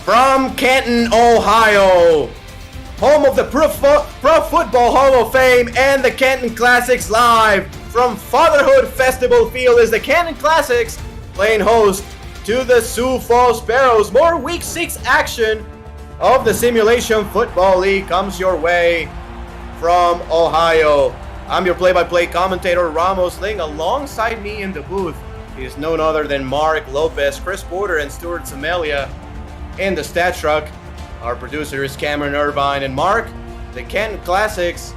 From Canton, Ohio, home of the Pro Football Hall of Fame and the Canton Classics live from Fatherhood Festival Field is the Canton Classics playing host to the Sioux Falls Sparrows. More Week 6 action of the Simulation Football League comes your way from Ohio. I'm your play-by-play commentator, Ramos Ling. Alongside me in the booth is none other than Mark Lopez, Chris Porter, and Stuart Samelia in the stat truck. Our producer is Cameron Irvine. And Mark, the Canton Classics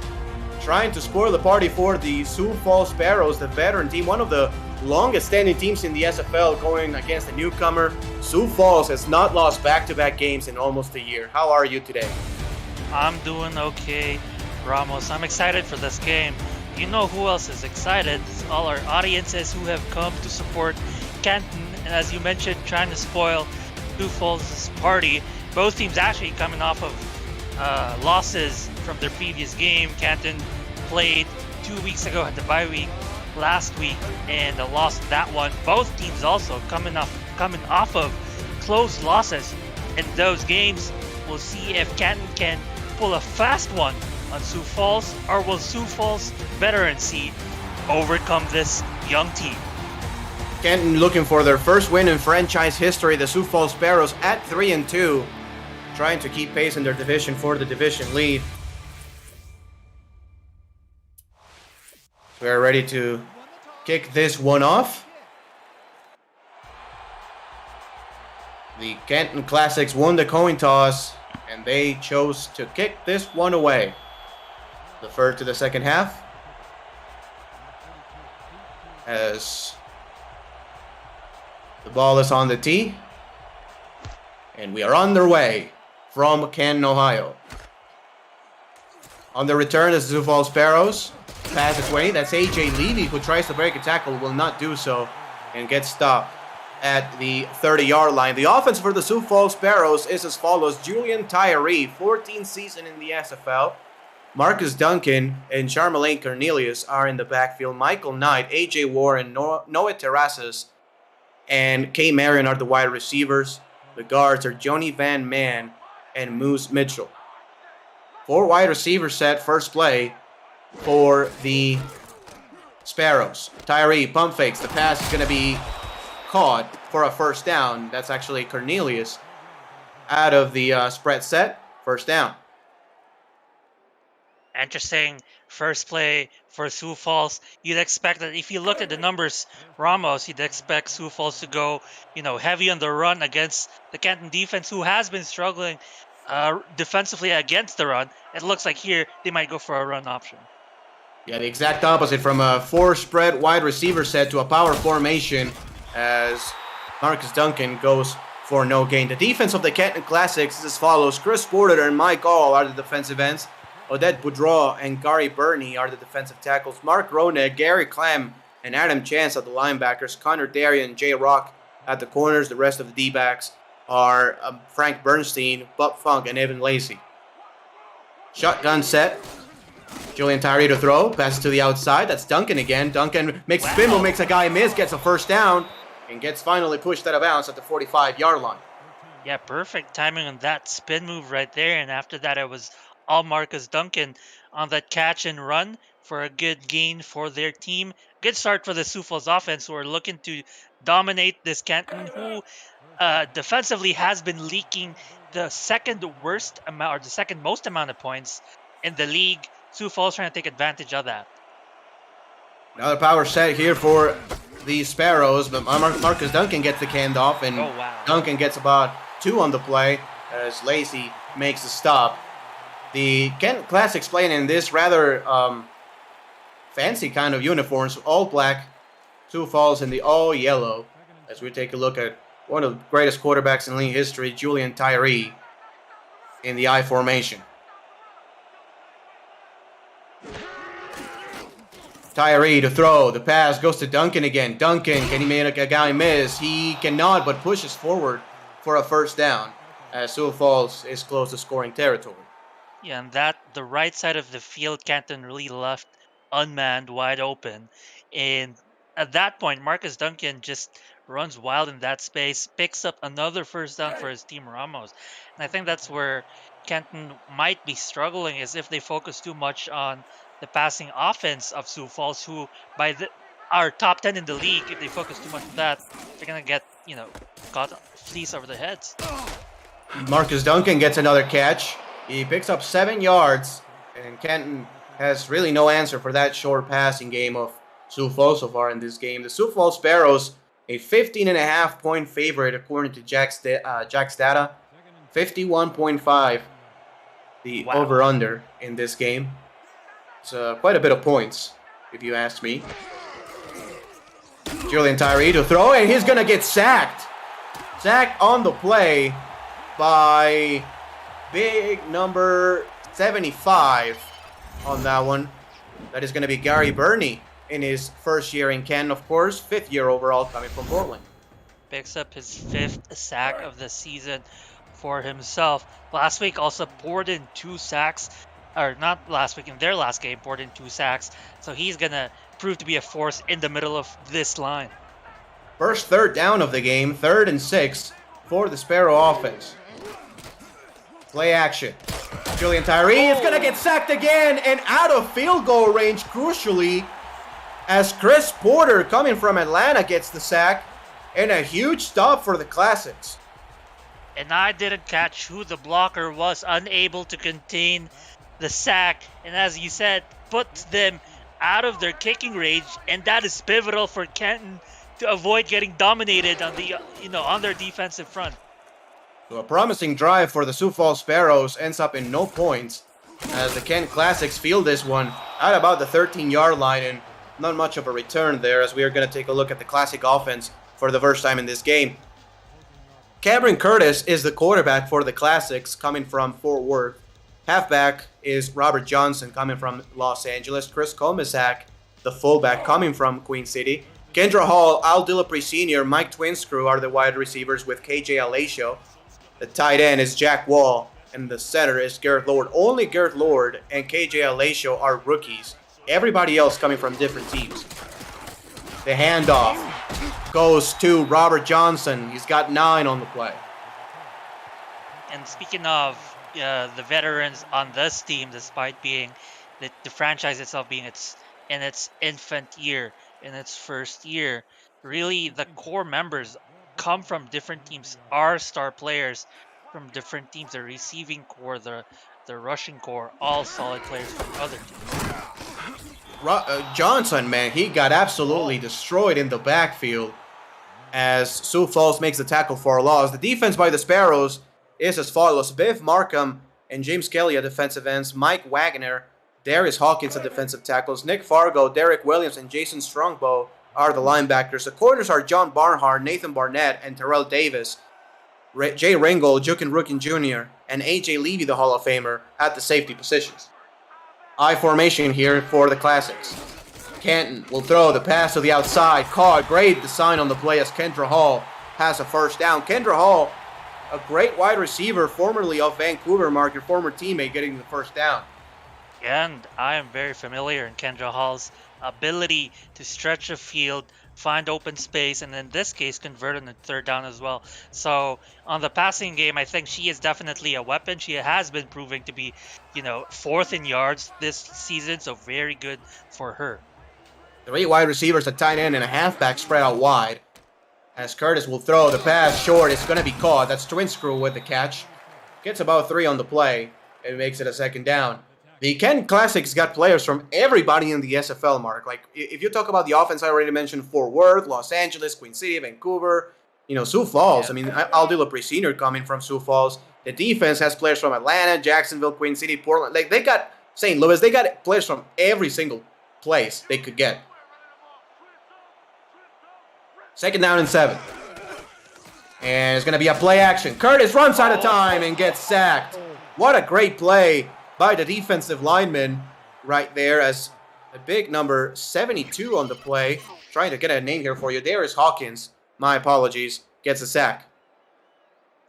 trying to spoil the party for the Sioux Falls Sparrows, the veteran team, one of the longest standing teams in the SFL, going against a newcomer. Sioux Falls has not lost back-to-back games in almost a year. How are you today? I'm doing okay, Ramos. I'm excited for this game. You know who else is excited? It's all our audiences who have come to support Canton, and as you mentioned, trying to spoil Sioux Falls' party. Both teams actually coming off of losses from their previous game. Canton played 2 weeks ago, had the bye week last week, and lost that one. Both teams also coming off of close losses in those games. We'll see if Canton can pull a fast one on Sioux Falls, or will Sioux Falls veteran seed overcome this young team? Canton looking for their first win in franchise history. The Sioux Falls Sparrows at 3-2, trying to keep pace in their division for the division lead. We're ready to kick this one off. The Canton Classics won the coin toss, and they chose to kick this one away. Defer to the second half, as the ball is on the tee, and we are underway from Canton, Ohio. On the return is the Sioux Falls Sparrows. Pass its way. That's AJ Levy, who tries to break a tackle, will not do so, and gets stopped at the 30-yard line. The offense for the Sioux Falls Sparrows is as follows: Julian Tyree, 14th season in the SFL. Marcus Duncan and Charmelaine Cornelius are in the backfield. Michael Knight, AJ Warren, Noah Terrazas, and Kay Marion are the wide receivers. The guards are Johnny Van Man and Moose Mitchell. 4 wide receivers set first play for the Sparrows. Tyree pump fakes. The pass is going to be caught for a first down. That's actually Cornelius out of the spread set. First down. Interesting first play for Sioux Falls. You'd expect that if you look at the numbers, Ramos, you'd expect Sioux Falls to go, heavy on the run against the Canton defense, who has been struggling defensively against the run. It looks like here they might go for a run option. Yeah, the exact opposite, from a 4-spread wide receiver set to a power formation, as Marcus Duncan goes for no gain. The defense of the Canton Classics is as follows: Chris Porter and Mike All are the defensive ends. Odette Boudreau and Gary Burney are the defensive tackles. Mark Ronek, Gary Clem, and Adam Chance are the linebackers. Connor Darien and Jay Rock at the corners. The rest of the D-backs are Frank Bernstein, Bob Funk, and Evan Lacey. Shotgun set. Julian Tyree to throw. Passes to the outside. That's Duncan again. Duncan makes a spin move, makes a guy miss, gets a first down, and gets finally pushed out of bounds at the 45-yard line. Yeah, perfect timing on that spin move right there. And after that, it was all Marcus Duncan on that catch and run for a good gain for their team. Good start for the Sioux Falls offense, who are looking to dominate this Canton, who defensively has been leaking the second most amount of points in the league. Sioux Falls trying to take advantage of that. Another power set here for the Sparrows, but Marcus Duncan gets the handoff, and Duncan gets about 2 on the play as Lacey makes the stop. The Canton Classics playing in this rather fancy kind of uniforms, all black, Sioux Falls in the all yellow, as we take a look at one of the greatest quarterbacks in league history, Julian Tyree, in the I formation. Tyree to throw. The pass goes to Duncan again. Duncan, can he make a guy miss? He cannot, but pushes forward for a first down, as Sioux Falls is close to scoring territory. Yeah, and the right side of the field, Canton really left unmanned, wide open. And at that point, Marcus Duncan just runs wild in that space, picks up another first down for his team Ramos. And I think that's where Canton might be struggling, is if they focus too much on the passing offense of Sioux Falls, who are top 10 in the league. If they focus too much on that, they're going to get, caught fleas over their heads. Marcus Duncan gets another catch. He picks up 7 yards, and Canton has really no answer for that short passing game of Sioux Falls so far in this game. The Sioux Falls Sparrows, a 15.5-point favorite according to Jack's data. 51.5, the over-under in this game. It's quite a bit of points, if you ask me. Julian Tyree to throw, and he's going to get sacked. Sacked on the play by big number 75 on that one. That is going to be Gary Burney in his first year in Canton, of course. 5th year overall coming from Portland. Picks up his 5th sack of the season for himself. Last week also poured in 2 sacks. Or not last week, in their last game, poured in 2 sacks. So he's going to prove to be a force in the middle of this line. First third down of the game, 3rd and 6 for the Sparrow offense. Play action. Julian Tyree is going to get sacked again and out of field goal range, crucially, as Chris Porter, coming from Atlanta, gets the sack, and a huge stop for the Classics. And I didn't catch who the blocker was, unable to contain the sack, and as you said, put them out of their kicking range, and that is pivotal for Canton to avoid getting dominated on the on their defensive front. So a promising drive for the Sioux Falls Sparrows ends up in no points, as the Canton Classics field this one at about the 13-yard line, and not much of a return there, as we are going to take a look at the Classic offense for the first time in this game. Cameron Curtis is the quarterback for the Classics, coming from Fort Worth. Halfback is Robert Johnson, coming from Los Angeles. Chris Komisak, the fullback, coming from Queen City. Kendra Hall, Al Dillapre Sr., Mike Twinscrew are the wide receivers, with KJ Alacio. The tight end is Jack Wall, and the center is Garrett Lord. Only Garrett Lord and KJ Alacio are rookies. Everybody else coming from different teams. The handoff goes to Robert Johnson. He's got 9 on the play. And speaking of the veterans on this team, despite being the franchise itself being in its infant year, in its first year, really the core members come from different teams, are star players from different teams. The receiving core, the rushing core, all solid players from other teams. Johnson, man, he got absolutely destroyed in the backfield as Sioux Falls makes the tackle for a loss. The defense by the Sparrows is as follows: Biff Markham and James Kelly at defensive ends, Mike Wagner, Darius Hawkins at defensive tackles, Nick Fargo, Derek Williams, and Jason Strongbow are the linebackers. The corners are John Barnhart, Nathan Barnett, and Terrell Davis. Jay Ringgold, Jukin Rookin Jr., and A.J. Levy, the Hall of Famer, at the safety positions. I formation here for the Classics. Canton will throw the pass to the outside. Caught. Great design on the play as Kendra Hall has a first down. Kendra Hall, a great wide receiver, formerly of Vancouver, Mark, your former teammate, getting the first down. And I am very familiar in Kendra Hall's ability to stretch a field, find open space, and in this case, convert on the 3rd down as well. So on the passing game, I think she is definitely a weapon. She has been proving to be, 4th in yards this season, so very good for her. 3 wide receivers, a tight end, and a halfback spread out wide. As Curtis will throw the pass short, it's going to be caught. That's Twinscrew with the catch. Gets about 3 on the play, and makes it a 2nd down. The Canton Classics got players from everybody in the SFL, Mark. Like, if you talk about the offense, I already mentioned Fort Worth, Los Angeles, Queen City, Vancouver, Sioux Falls. Yeah. I mean, Al Dillapre Sr. coming from Sioux Falls. The defense has players from Atlanta, Jacksonville, Queen City, Portland. Like, they got St. Louis. They got players from every single place they could get. 2nd down and 7. And it's going to be a play action. Curtis runs out of time and gets sacked. What a great play by the defensive lineman right there, as a big number 72 on the play. Trying to get a name here for you. Darius Hawkins, my apologies, gets a sack.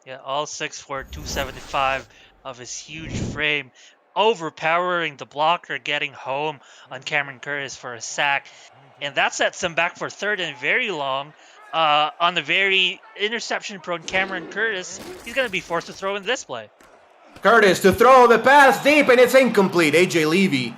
Yeah, all 6'4", 275 of his huge frame, overpowering the blocker, getting home on Cameron Curtis for a sack. And that sets him back for 3rd and very long on the very interception-prone Cameron Curtis, he's going to be forced to throw in this play. Curtis to throw the pass deep, and it's incomplete. AJ Levy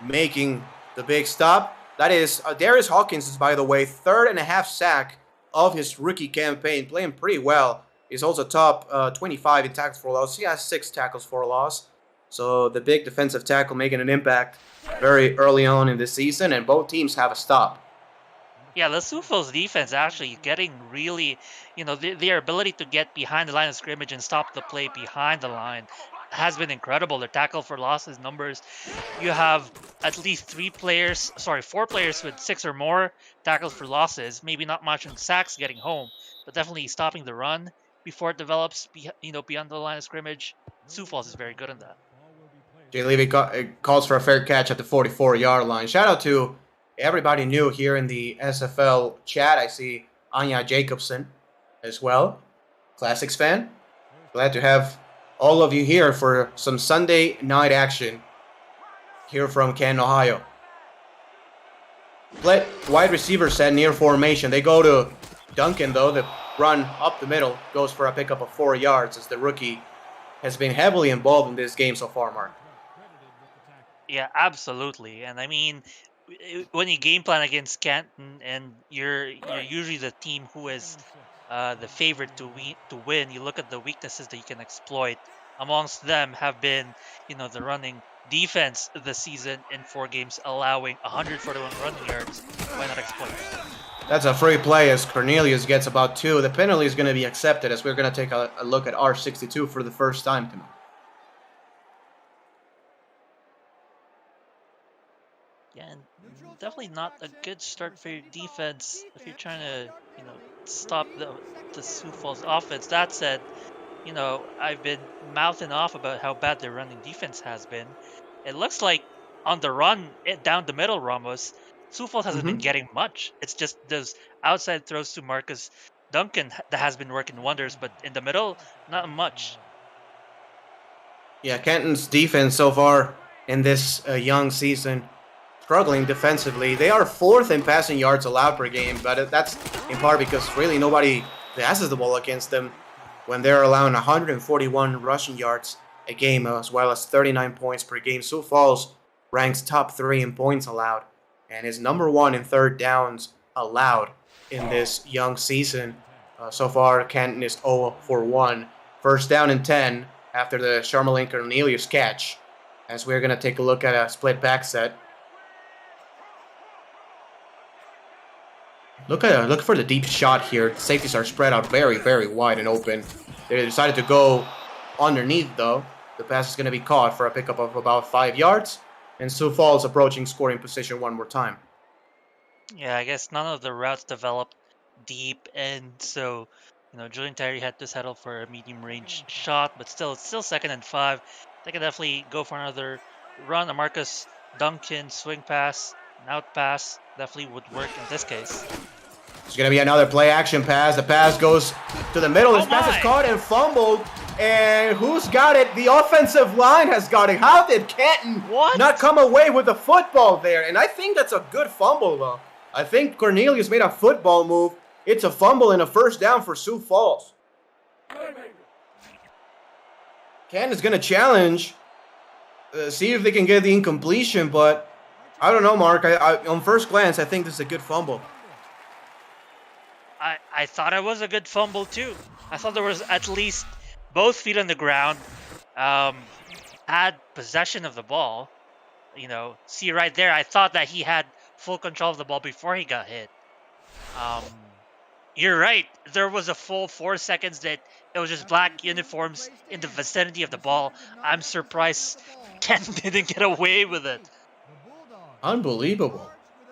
making the big stop. That is Darius Hawkins, by the way, 3.5 sack of his rookie campaign, playing pretty well. He's also top 25 in tackles for loss. He has 6 tackles for loss. So the big defensive tackle making an impact very early on in this season, and both teams have a stop. Yeah, the Sioux Falls defense actually getting really, their ability to get behind the line of scrimmage and stop the play behind the line has been incredible. Their tackle for losses numbers, you have at least 4 players with 6 or more tackles for losses. Maybe not much in sacks getting home, but definitely stopping the run before it develops, beyond the line of scrimmage. Sioux Falls is very good in that. Jay Levy calls for a fair catch at the 44-yard line. Shout out to everybody new here in the SFL chat. I see Anya Jacobson as well. Classics fan. Glad to have all of you here for some Sunday night action here from Canton, Ohio. Split wide receiver set near formation. They go to Duncan, though. The run up the middle goes for a pickup of 4 yards as the rookie has been heavily involved in this game so far, Mark. Yeah, absolutely. And I mean, when you game plan against Canton and you're usually the team who is the favorite to win, you look at the weaknesses that you can exploit. Amongst them have been, the running defense this season in 4 games, allowing 141 running yards. Why not exploit it? That's a free play as Cornelius gets about 2. The penalty is going to be accepted as we're going to take a look at R62 for the first time tonight. Yeah, and definitely not a good start for your defense if you're trying to, stop the Sioux Falls offense. That said, I've been mouthing off about how bad their running defense has been. It looks like on the run, down the middle, Ramos, Sioux Falls hasn't been getting much. It's just those outside throws to Marcus Duncan that has been working wonders, but in the middle, not much. Yeah, Canton's defense so far in this young season, struggling defensively. They are 4th in passing yards allowed per game, but that's in part because really nobody passes the ball against them when they're allowing 141 rushing yards a game, as well as 39 points per game. Sioux Falls ranks top 3 in points allowed and is number 1 in third downs allowed in this young season. So far, Canton is 0 for 1. First down and 10 after the Charmelin Cornelius catch, as we're going to take a look at a split back set. Look for the deep shot here. The safeties are spread out very, very wide and open. They decided to go underneath, though. The pass is going to be caught for a pickup of about 5 yards. And Sioux Falls approaching scoring position one more time. Yeah, I guess none of the routes developed deep, and so, Julian Tyree had to settle for a medium-range shot, but it's still 2nd and 5. They can definitely go for another run. A Marcus Duncan swing pass, an out pass, definitely would work in this case. It's going to be another play-action pass. The pass goes to the middle. This pass is caught and fumbled. And who's got it? The offensive line has got it. How did Canton not come away with the football there? And I think that's a good fumble, though. I think Cornelius made a football move. It's a fumble and a first down for Sioux Falls. Canton's going to challenge, see if they can get the incompletion, but I don't know, Mark. On first glance, I think this is a good fumble. I thought it was a good fumble, too. I thought there was at least both feet on the ground, had possession of the ball. See right there, I thought that he had full control of the ball before he got hit. You're right. There was a full 4 seconds that it was just black uniforms in the vicinity of the ball. I'm surprised Ken didn't get away with it. Unbelievable.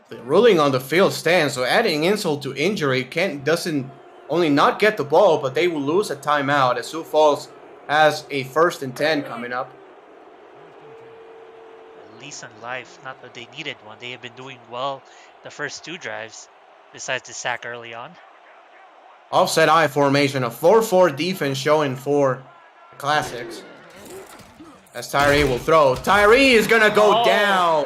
The ruling on the field stands, so adding insult to injury, Kent doesn't only not get the ball, but they will lose a timeout as Sioux Falls has a 1st and 10 coming up. At least in life, not that they needed one. They have been doing well the first 2 drives, besides the sack early on. Offset I formation, a 4-4 defense showing for the Classics. As Tyree will throw. Tyree is going to go down.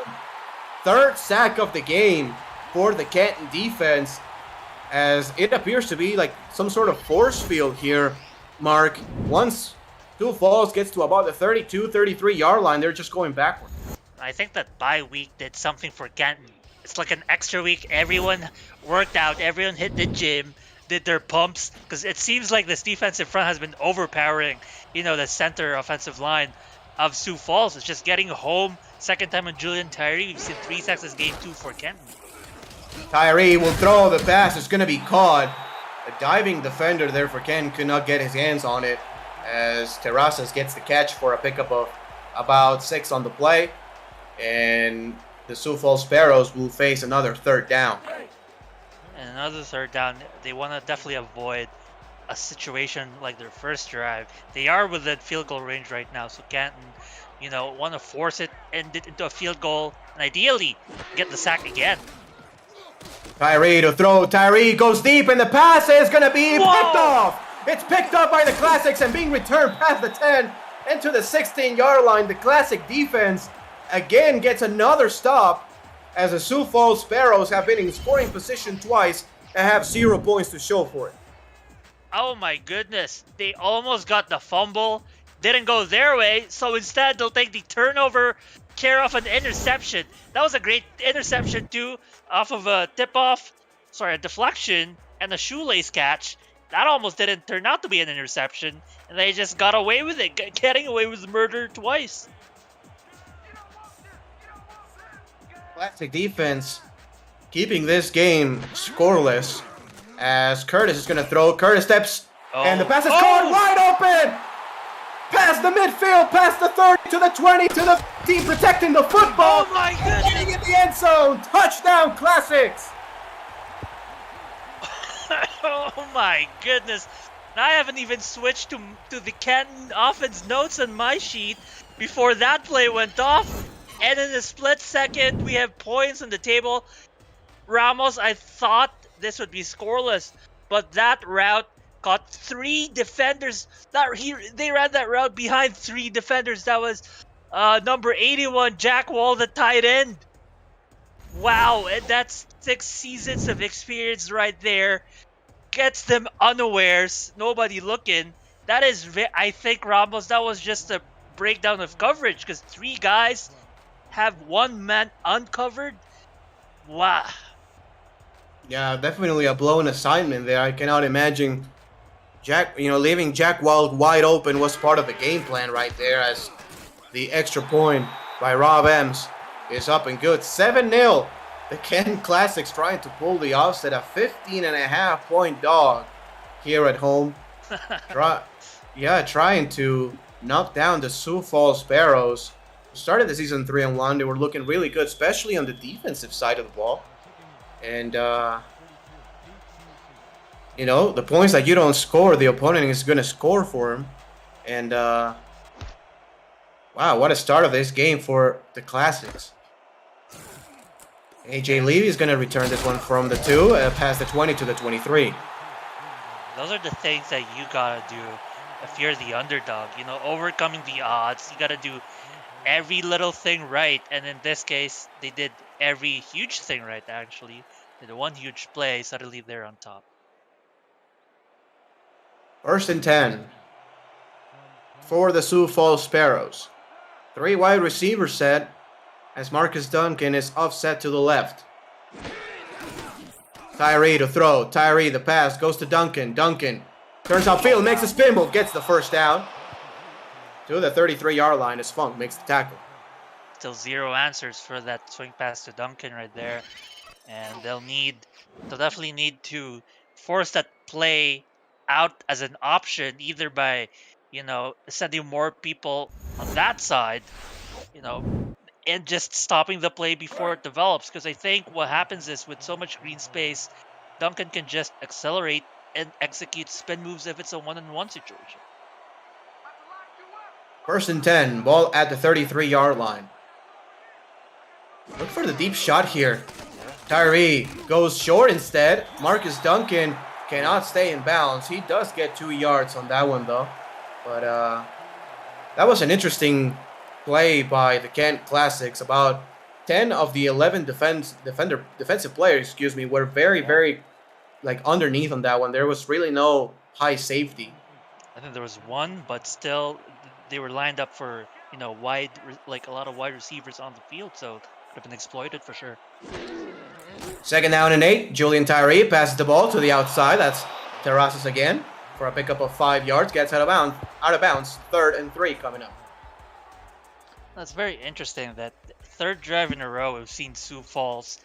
3rd sack of the game for the Canton defense. as it appears to be like some sort of force field here, Mark. Once Sioux Falls gets to about the 32, 33 yard line, they're just going backward. I think that bye week did something for Canton. It's like an extra week. Everyone worked out. Everyone hit the gym, did their pumps. Because it seems like this defensive front has been overpowering, the center offensive line of Sioux Falls. It's just getting home. Second time on Julian Tyree. We've seen 3 sacks this game 2 for Canton. Tyree will throw the pass. It's going to be caught. A diving defender there for Canton could not get his hands on it, as Terrazas gets the catch for a pickup of about 6 on the play. And the Sioux Falls Sparrows will face another third down. And another third down. They want to definitely avoid a situation like their first drive. They are within field goal range right now, so Canton, want to force it into a field goal and ideally get the sack again. Tyree to throw. Tyree goes deep, and the pass is going to be picked off. It's picked up by the Classics and being returned past the 10 into the 16-yard line. The Classic defense again gets another stop, as the Sioux Falls Sparrows have been in scoring position twice and have 0 points to show for it. Oh my goodness. They almost got the fumble. Didn't go their way, so instead they'll take the turnover care of an interception. That was a great interception too, off of a a deflection and a shoelace catch. That almost didn't turn out to be an interception, and they just got away with it, getting away with murder twice. Classic defense keeping this game scoreless, as Curtis is going to throw. Curtis steps, and the pass is caught wide open! Past the midfield, past the 30 to the 20 to the team protecting the football. Oh my goodness! Getting in the end zone. Touchdown, Classics! Oh my goodness. I haven't even switched to the Canton offense notes on my sheet before that play went off. And in a split second, we have points on the table. Ramos, I thought this would be scoreless, but that route got 3 defenders. They ran that route behind 3 defenders. That was number 81, Jack Wall, the tight end. Wow, and that's 6 seasons of experience right there. Gets them unawares, nobody looking. That is, I think, Ramos, that was just a breakdown of coverage, because 3 guys have 1 man uncovered. Wow. Yeah, definitely a blown assignment there. I cannot imagine leaving Jack Wild wide open was part of the game plan right there, as the extra point by Rob Ems is up and good. 7-0. The Canton Classics trying to pull the offset, a 15.5-point dog here at home. Trying to knock down the Sioux Falls Sparrows. Started the season 3-1. They were looking really good, especially on the defensive side of the ball. And, the points that you don't score, the opponent is going to score for them. And, wow, what a start of this game for the Classics. AJ Levy is going to return this one from the 2, past the 20 to the 23. Those are the things that you gotta do if you're the underdog. Overcoming the odds. You gotta do every little thing right. And in this case, they did every huge thing right, actually. They did one huge play, suddenly they're on top. 1st and 10 for the Sioux Falls Sparrows. 3 wide receivers set, as Marcus Duncan is offset to the left. Tyree to throw. Tyree, the pass goes to Duncan. Duncan turns outfield, makes a spin move, gets the first down. To the 33-yard line as Funk makes the tackle. Still 0 answers for that swing pass to Duncan right there. And they'll definitely need to force that play out as an option, either by, sending more people on that side, and just stopping the play before it develops. Because I think what happens is, with so much green space, Duncan can just accelerate and execute spin moves if it's a 1-on-1 situation. 1st and 10, ball at the 33-yard line. Look for the deep shot here. Tyree goes short instead. Marcus Duncan cannot stay in bounds. He does get 2 yards on that one, though. But that was an interesting play by the Canton Classics. About 10 of the 11 defensive players, were very, very like underneath on that one. There was really no high safety. I think there was one, but still, they were lined up for like a lot of wide receivers on the field, so could have been exploited for sure. 2nd down and 8. Julian Tyree passes the ball to the outside. That's Terrazas again for a pickup of 5 yards. Gets out of bounds. 3rd and 3 coming up. That's very interesting that third drive in a row we've seen Sioux Falls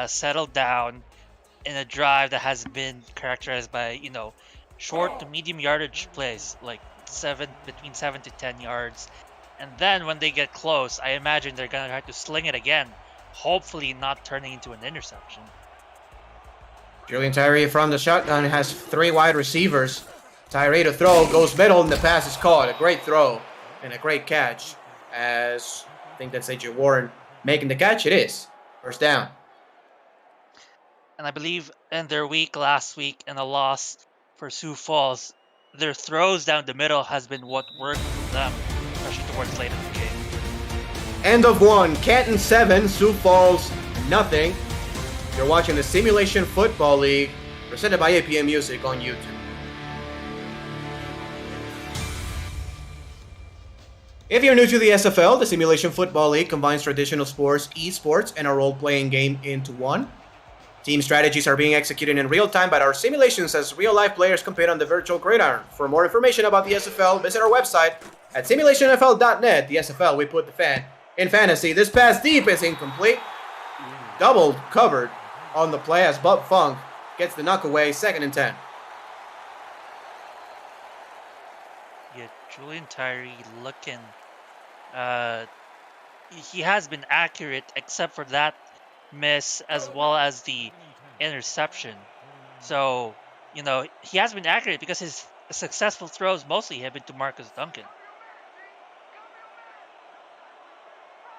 settle down in a drive that has been characterized by, short to medium yardage plays, like between 7 to 10 yards. And then when they get close, I imagine they're going to try to sling it again, hopefully not turning into an interception. Julian Tyree from the shotgun has 3 wide receivers. Tyree to throw, goes middle, and the pass is caught. A great throw and a great catch, as I think that's AJ Warren making the catch. It is. 1st down. And I believe in their week last week in a loss for Sioux Falls, their throws down the middle has been what worked for them, especially towards late in the game. End of 1. Canton 7, Sioux Falls nothing. You're watching the Simulation Football League, presented by APM Music on YouTube. If you're new to the SFL, the Simulation Football League combines traditional sports, esports, and a role-playing game into one. Team strategies are being executed in real time by our simulations as real-life players compete on the virtual gridiron. For more information about the SFL, visit our website at simulationfl.net. The SFL, we put the fan in fantasy. This pass deep is incomplete. Double covered on the play as Bob Funk gets the knock away. 2nd and 10. Yeah, Julian Tyree looking. He has been accurate except for that miss as well as the interception. So, he has been accurate because his successful throws mostly have been to Marcus Duncan.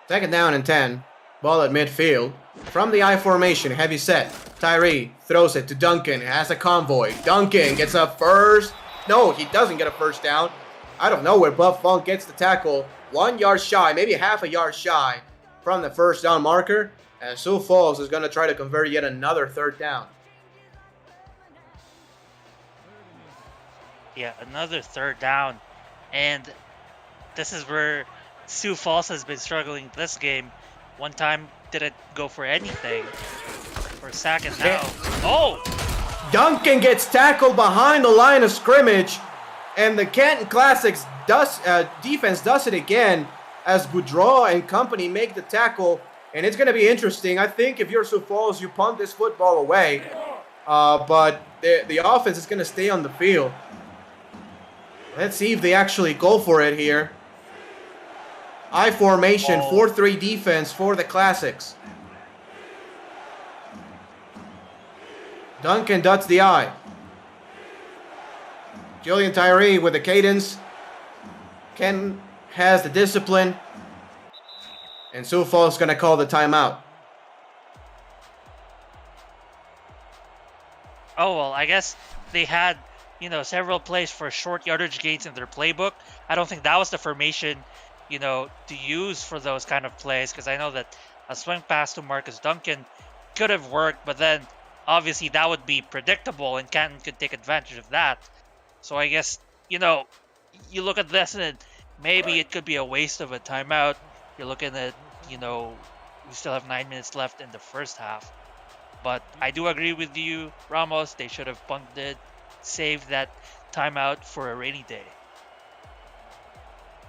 2nd down and 10. Ball at midfield. From the I formation, heavy set. Tyree throws it to Duncan. Has a convoy. Duncan gets up first. No, he doesn't get a 1st down. I don't know where Buff Funk gets the tackle. 1 yard shy, maybe half a yard shy from the 1st down marker. And Sioux Falls is going to try to convert yet another 3rd down. Yeah, another 3rd down. And this is where Sioux Falls has been struggling this game. One time didn't go for anything. For a sack and now. Oh! Duncan gets tackled behind the line of scrimmage. And the Canton Classics defense does it again as Boudreau and company make the tackle. And it's going to be interesting. I think if you're Sioux Falls, you punt this football away. But the offense is going to stay on the field. Let's see if they actually go for it here. I formation, 4-3 defense for the Classics. Duncan dots the I. Julian Tyree with the cadence. Ken has the discipline. And Sioux Falls is going to call the timeout. Oh, well, I guess they had, several plays for short yardage gains in their playbook. I don't think that was the formation, to use for those kind of plays, because I know that a swing pass to Marcus Duncan could have worked, but then obviously that would be predictable and Canton could take advantage of that. So I guess, you look at this and maybe it could be a waste of a timeout. You're looking at, we still have 9 minutes left in the 1st half. But I do agree with you, Ramos. They should have punted, saved that timeout for a rainy day.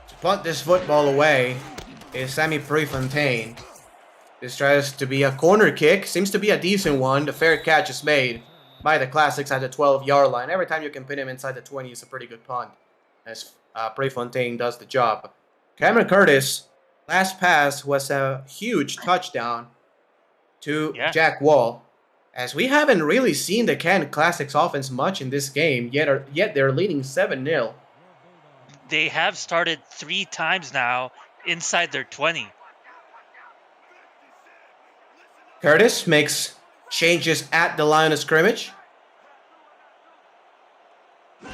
To punt this football away is Sammy Prefontaine. This tries to be a corner kick. Seems to be a decent one. The fair catch is made by the Classics at the 12-yard line. Every time you can pin him inside the 20, it's a pretty good punt, as Prefontaine does the job. Cameron Curtis, last pass was a huge touchdown to Jack Wall, as we haven't really seen the Canton Classics offense much in this game, yet they're leading 7-0. They have started 3 times now inside their 20. Curtis makes changes at the line of scrimmage. A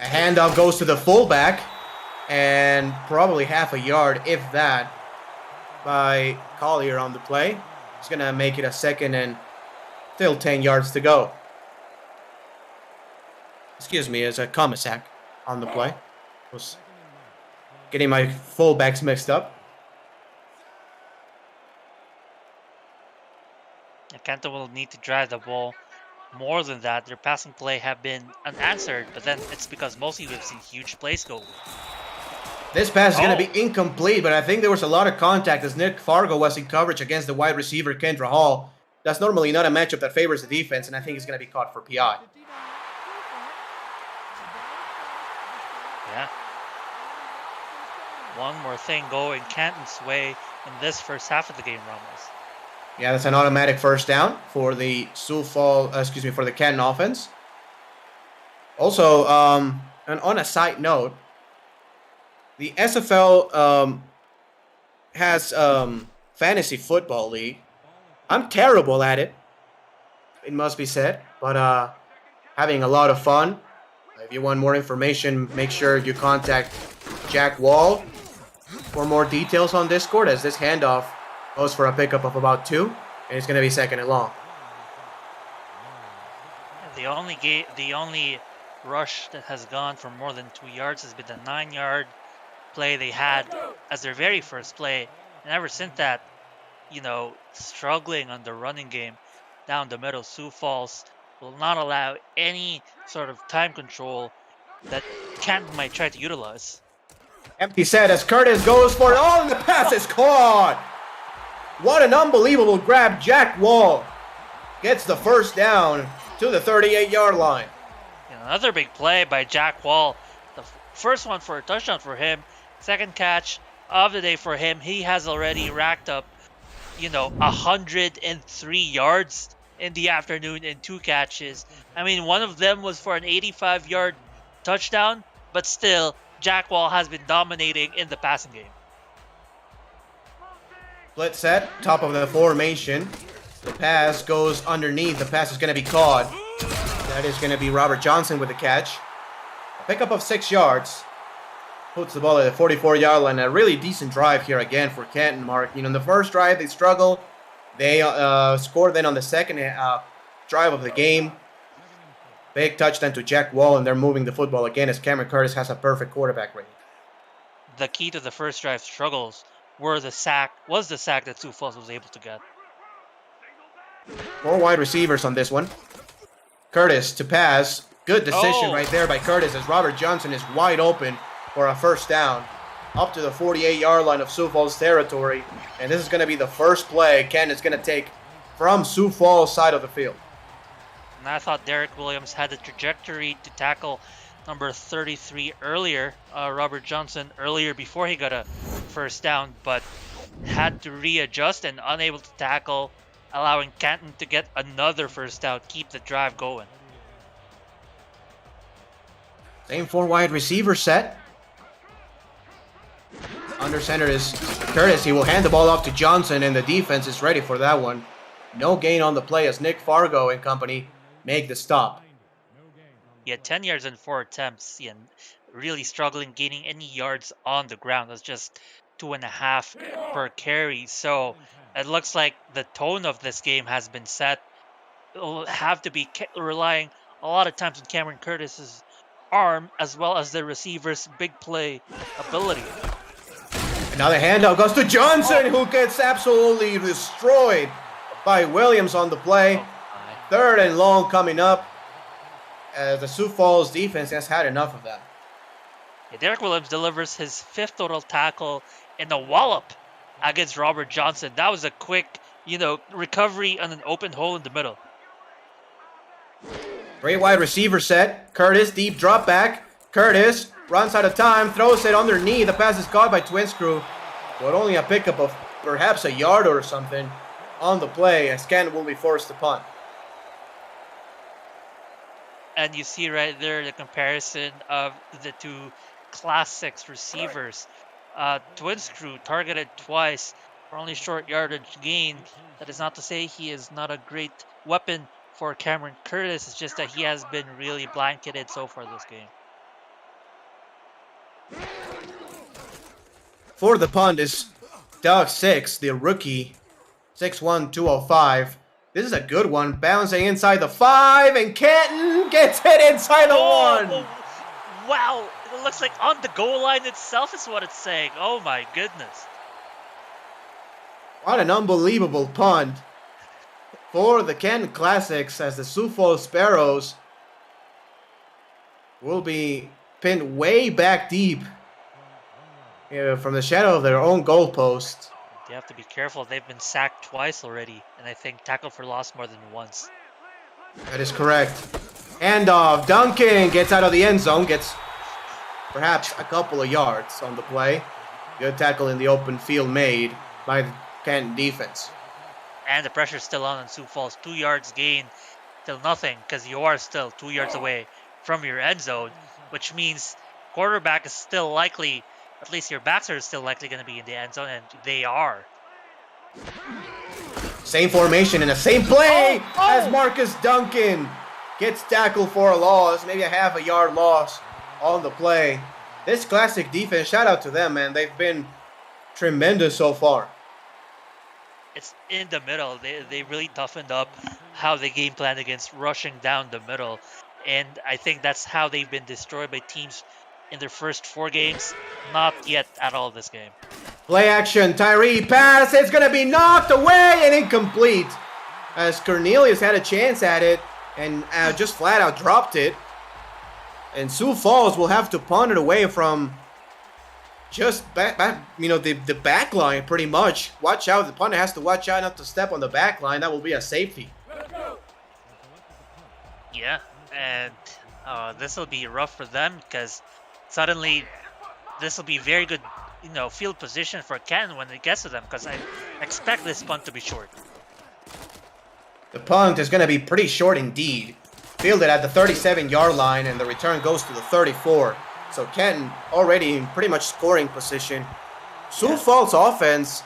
handoff goes to the fullback, and probably half a yard, if that, by Collier on the play. He's going to make it a 2nd and Still 10 yards to go. Excuse me, as a Comisac on the play. Was getting my fullbacks mixed up. Canton will need to drive the ball. More than that, their passing play have been unanswered, but then it's because mostly we've seen huge plays go. This pass is going to be incomplete, but I think there was a lot of contact as Nick Fargo was in coverage against the wide receiver Kendra Hall. That's normally not a matchup that favors the defense, and I think he's going to be caught for PI. Yeah. One more thing going Canton's way in this first half of the game, Ramos. Yeah, that's an automatic first down for the for the Canton offense. Also, and on a side note, the SFL has fantasy football league. I'm terrible at it, it must be said, but having a lot of fun. If you want more information, make sure you contact Jack Wall for more details on Discord, as this handoff goes for a pickup of about 2, and it's going to be second and long. The only rush that has gone for more than 2 yards has been the 9-yard play they had as their very first play. And ever since that, struggling on the running game down the middle, Sioux Falls will not allow any sort of time control that Canton might try to utilize. Empty set as Curtis goes for it. Oh, and the pass is caught! What an unbelievable grab. Jack Wall gets the first down to the 38-yard line. Another big play by Jack Wall. The first one for a touchdown for him. Second catch of the day for him. He has already racked up, 103 yards in the afternoon in 2 catches. I mean, one of them was for an 85-yard touchdown, but still, Jack Wall has been dominating in the passing game. Split set, top of the formation. The pass goes underneath. The pass is going to be caught. That is going to be Robert Johnson with the catch. A pickup of 6 yards. Puts the ball at the 44-yard line. A really decent drive here again for Canton, Mark. In the first drive, they struggled. They scored then on the second drive of the game. Big touchdown to Jack Wall, and they're moving the football again as Cameron Curtis has a perfect quarterback rating. The key to the first drive struggles was the sack that Sioux Falls was able to get. 4 wide receivers on this one. Curtis to pass. Good decision right there by Curtis as Robert Johnson is wide open for a first down up to the 48-yard line of Sioux Falls territory. And this is going to be the first play Ken is going to take from Sioux Falls side of the field. And I thought Derek Williams had the trajectory to tackle number 33 earlier, Robert Johnson earlier before he got a first down, but had to readjust and unable to tackle, allowing Canton to get another first down, keep the drive going. Same 4 wide receiver set. Under center is Curtis. He will hand the ball off to Johnson, and the defense is ready for that one. No gain on the play as Nick Fargo and company make the stop. He had 10 yards in 4 attempts, and really struggling gaining any yards on the ground. That's just 2.5 per carry. So it looks like the tone of this game has been set. It'll have to be relying a lot of times on Cameron Curtis's arm as well as the receiver's big play ability. Another handout goes to Johnson, who gets absolutely destroyed by Williams on the play. 3rd and long coming up. The Sioux Falls defense has had enough of that. Yeah, Derek Williams delivers his 5th total tackle in a wallop against Robert Johnson. That was a quick, recovery on an open hole in the middle. Great wide receiver set. Curtis, deep drop back. Curtis runs out of time, throws it underneath. The pass is caught by Twin Screw, but only a pickup of perhaps a yard or something on the play, as Canton will be forced to punt. And you see right there the comparison of the 2 Class 6 receivers. Twin Screw targeted twice for only short yardage gain. That is not to say he is not a great weapon for Cameron Curtis. It's just that he has been really blanketed so far this game. For the punt is Doug Six, the rookie, 6'1", 205. This is a good one. Bouncing inside the 5, and Canton gets hit inside the 1. Wow, it looks like on the goal line itself is what it's saying. Oh my goodness. What an unbelievable punt for the Canton Classics, as the Sioux Sparrows will be pinned way back deep from the shadow of their own goalpost. They have to be careful. They've been sacked twice already, and I think tackled for loss more than once. That is correct. Handoff. Duncan gets out of the end zone, gets perhaps a couple of yards on the play. Good tackle in the open field made by the Canton defense. And the pressure's still on Sioux Falls. 2 yards gain, still nothing, because you are still 2 yards away from your end zone, which means quarterback is still likely, at least your backs are still likely going to be in the end zone, and they are. Same formation and the same play as Marcus Duncan gets tackled for a loss, maybe a half a yard loss on the play. This Classic defense, shout out to them, man. They've been tremendous so far. It's in the middle. They really toughened up how they game plan against rushing down the middle. And I think that's how they've been destroyed by teams in their first 4 games. Not yet at all this game. Play action, Tyree pass. It's going to be knocked away and incomplete, as Cornelius had a chance at it and just flat out dropped it. And Sioux Falls will have to punt it away from just the back line pretty much. Watch out. The punter has to watch out not to step on the back line. That will be a safety. Yeah, and this will be rough for them, because suddenly this will be very good, field position for Canton when it gets to them, because I expect this punt to be short. The punt is going to be pretty short indeed. Fielded at the 37-yard line, and the return goes to the 34. So Canton already in pretty much scoring position. Sioux Falls offense,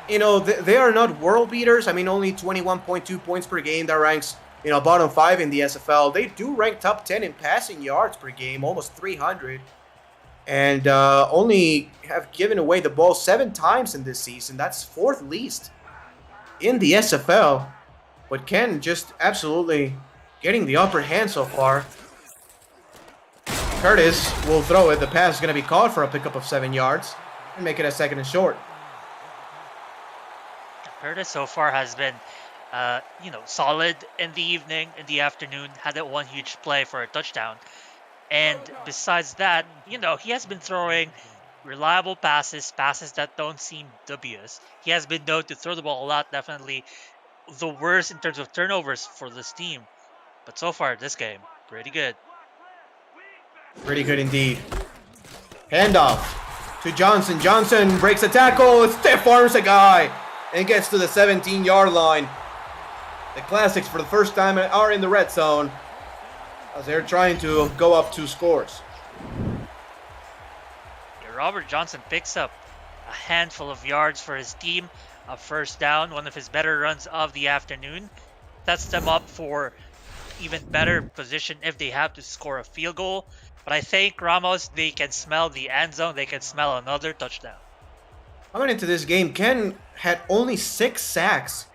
they are not world beaters. I mean, only 21.2 points per game. That ranks, bottom 5 in the SFL. They do rank top 10 in passing yards per game, almost 300. And only have given away the ball 7 times in this season. That's 4th least in the SFL. But Canton just absolutely getting the upper hand so far. Curtis will throw it. The pass is going to be caught for a pickup of 7 yards and make it a 2nd and short. Curtis so far has been, solid in the afternoon. Had that one huge play for a touchdown. And besides that, he has been throwing reliable passes that don't seem dubious. He has been known to throw the ball a lot, definitely the worst in terms of turnovers for this team. But so far, this game, pretty good. Pretty good indeed. Handoff to Johnson. Johnson breaks a tackle, stiff arms a guy, and gets to the 17-yard line. The Classics, for the first time, are in the red zone, as they're trying to go up 2 scores. Robert Johnson picks up a handful of yards for his team. A first down, one of his better runs of the afternoon. Sets them up for even better position if they have to score a field goal. But I think, Ramos, they can smell the end zone. They can smell another touchdown. Coming into this game, Ken had only 6 sacks.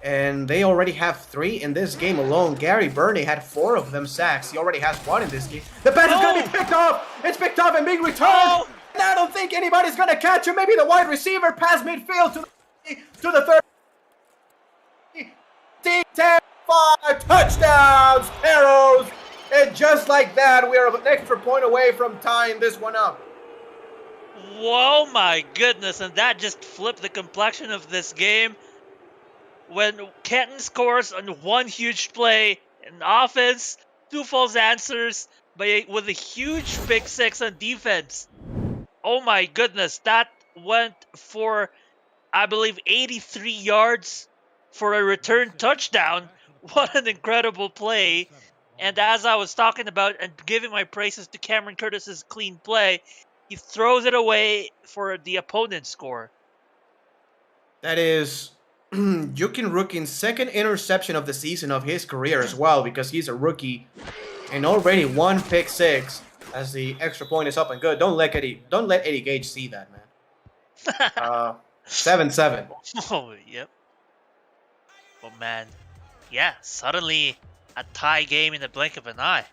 And they already have 3 in this game alone. Gary Burney had 4 of them sacks. He already has 1 in this game. The pass is going to be picked off. It's picked off and being returned. And I don't think anybody's going to catch him. Maybe the wide receiver pass midfield to the 10, 5 touchdowns, Sparrows. And just like that, we are an extra point away from tying this one up. Whoa, my goodness. And that just flipped the complexion of this game. When Canton scores on one huge play in offense, Sioux Falls answers with a huge pick 6 on defense. Oh my goodness, that went for, I believe, 83 yards for a return touchdown. What an incredible play. And as I was talking about and giving my praises to Cameron Curtis's clean play, he throws it away for the opponent's score. That is Yukin Rukin's 2nd interception of the season of his career as well, because he's a rookie and already 1 pick 6 as the extra point is up and good. Don't let Eddie Gage see that, man. 7-7. Oh, yep. But man, yeah, suddenly a tie game in the blink of an eye.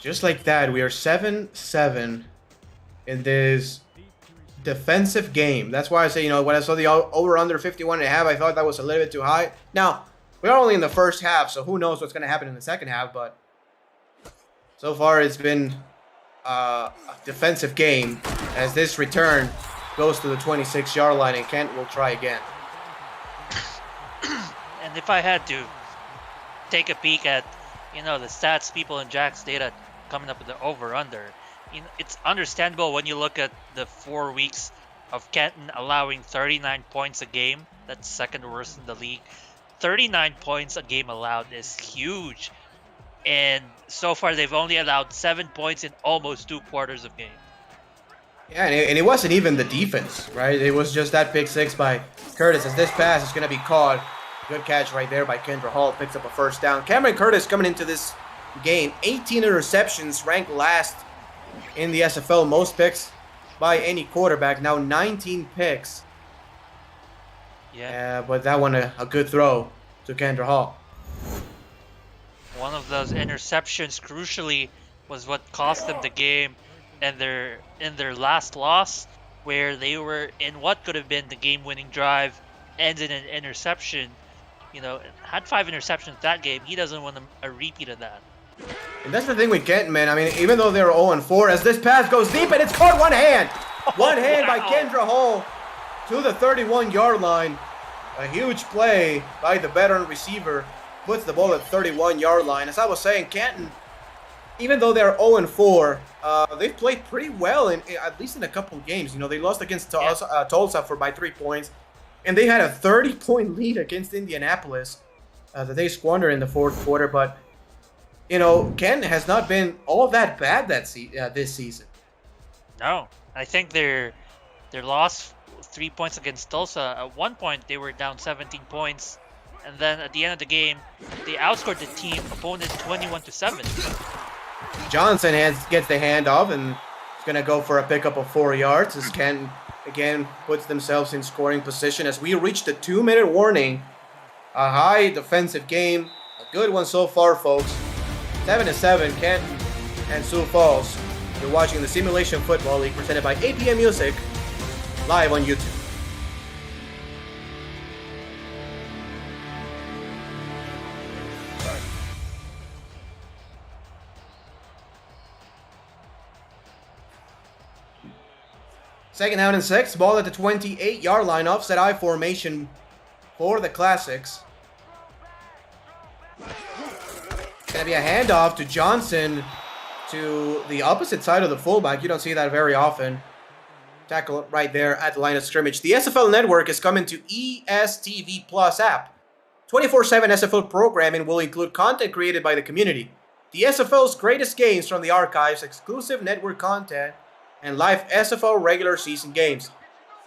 Just like that, we are 7-7 in this defensive game. That's why I say, when I saw the over-under 51.5, I thought that was a little bit too high. Now, we're only in the first half, so who knows what's going to happen in the second half, but so far it's been a defensive game as this return goes to the 26-yard line and Kent will try again. And if I had to take a peek at, the stats people in Jack's data coming up with the over-under, it's understandable when you look at the 4 weeks of Canton allowing 39 points a game. That's second worst in the league. 39 points a game allowed is huge. And so far, they've only allowed 7 points in almost 2 quarters of game. Yeah, and it wasn't even the defense, right? It was just that pick six by Curtis. As this pass is going to be caught. Good catch right there by Kendra Hall. Picks up a first down. Cameron Curtis coming into this game. 18 interceptions, ranked last in the SFL. Most picks by any quarterback. Now 19 picks. Yeah, but that one a good throw to Kendra Hall. One of those interceptions, crucially, was what cost them the game, and in their last loss, where they were in what could have been the game-winning drive, ended in an interception. Had 5 interceptions that game. He doesn't want a repeat of that. And that's the thing with Canton, man. I mean, even though they're 0-4, as this pass goes deep and it's caught one hand. One hand by Kendra Hall to the 31-yard line. A huge play by the veteran receiver. Puts the ball at 31-yard line. As I was saying, Canton, even though they're 0-4, they've played pretty well at least in a couple of games. They lost against Tulsa by 3 points, and they had a 30-point lead against Indianapolis that they squandered in the fourth quarter. But Canton has not been all that bad this season. No, I think their loss 3 points against Tulsa. At one point, they were down 17 points. And then at the end of the game, they outscored the team opponent 21-7. Johnson gets the handoff and is going to go for a pickup of 4 yards. As Canton again puts themselves in scoring position as we reach the 2-minute warning. A high defensive game. A good one so far, folks. 7-7, Canton and Sioux Falls. You're watching the Simulation Football League presented by APM Music live on YouTube. Second down and 6, ball at the 28-yard line, offset I formation for the Classics. Gonna be a handoff to Johnson to the opposite side of the fullback. You don't see that very often. Tackle right there at the line of scrimmage. The SFL network is coming to ESTV Plus app. 24/7 SFL programming will include content created by the community. The SFL's greatest games from the archives, exclusive network content, and live SFL regular season games.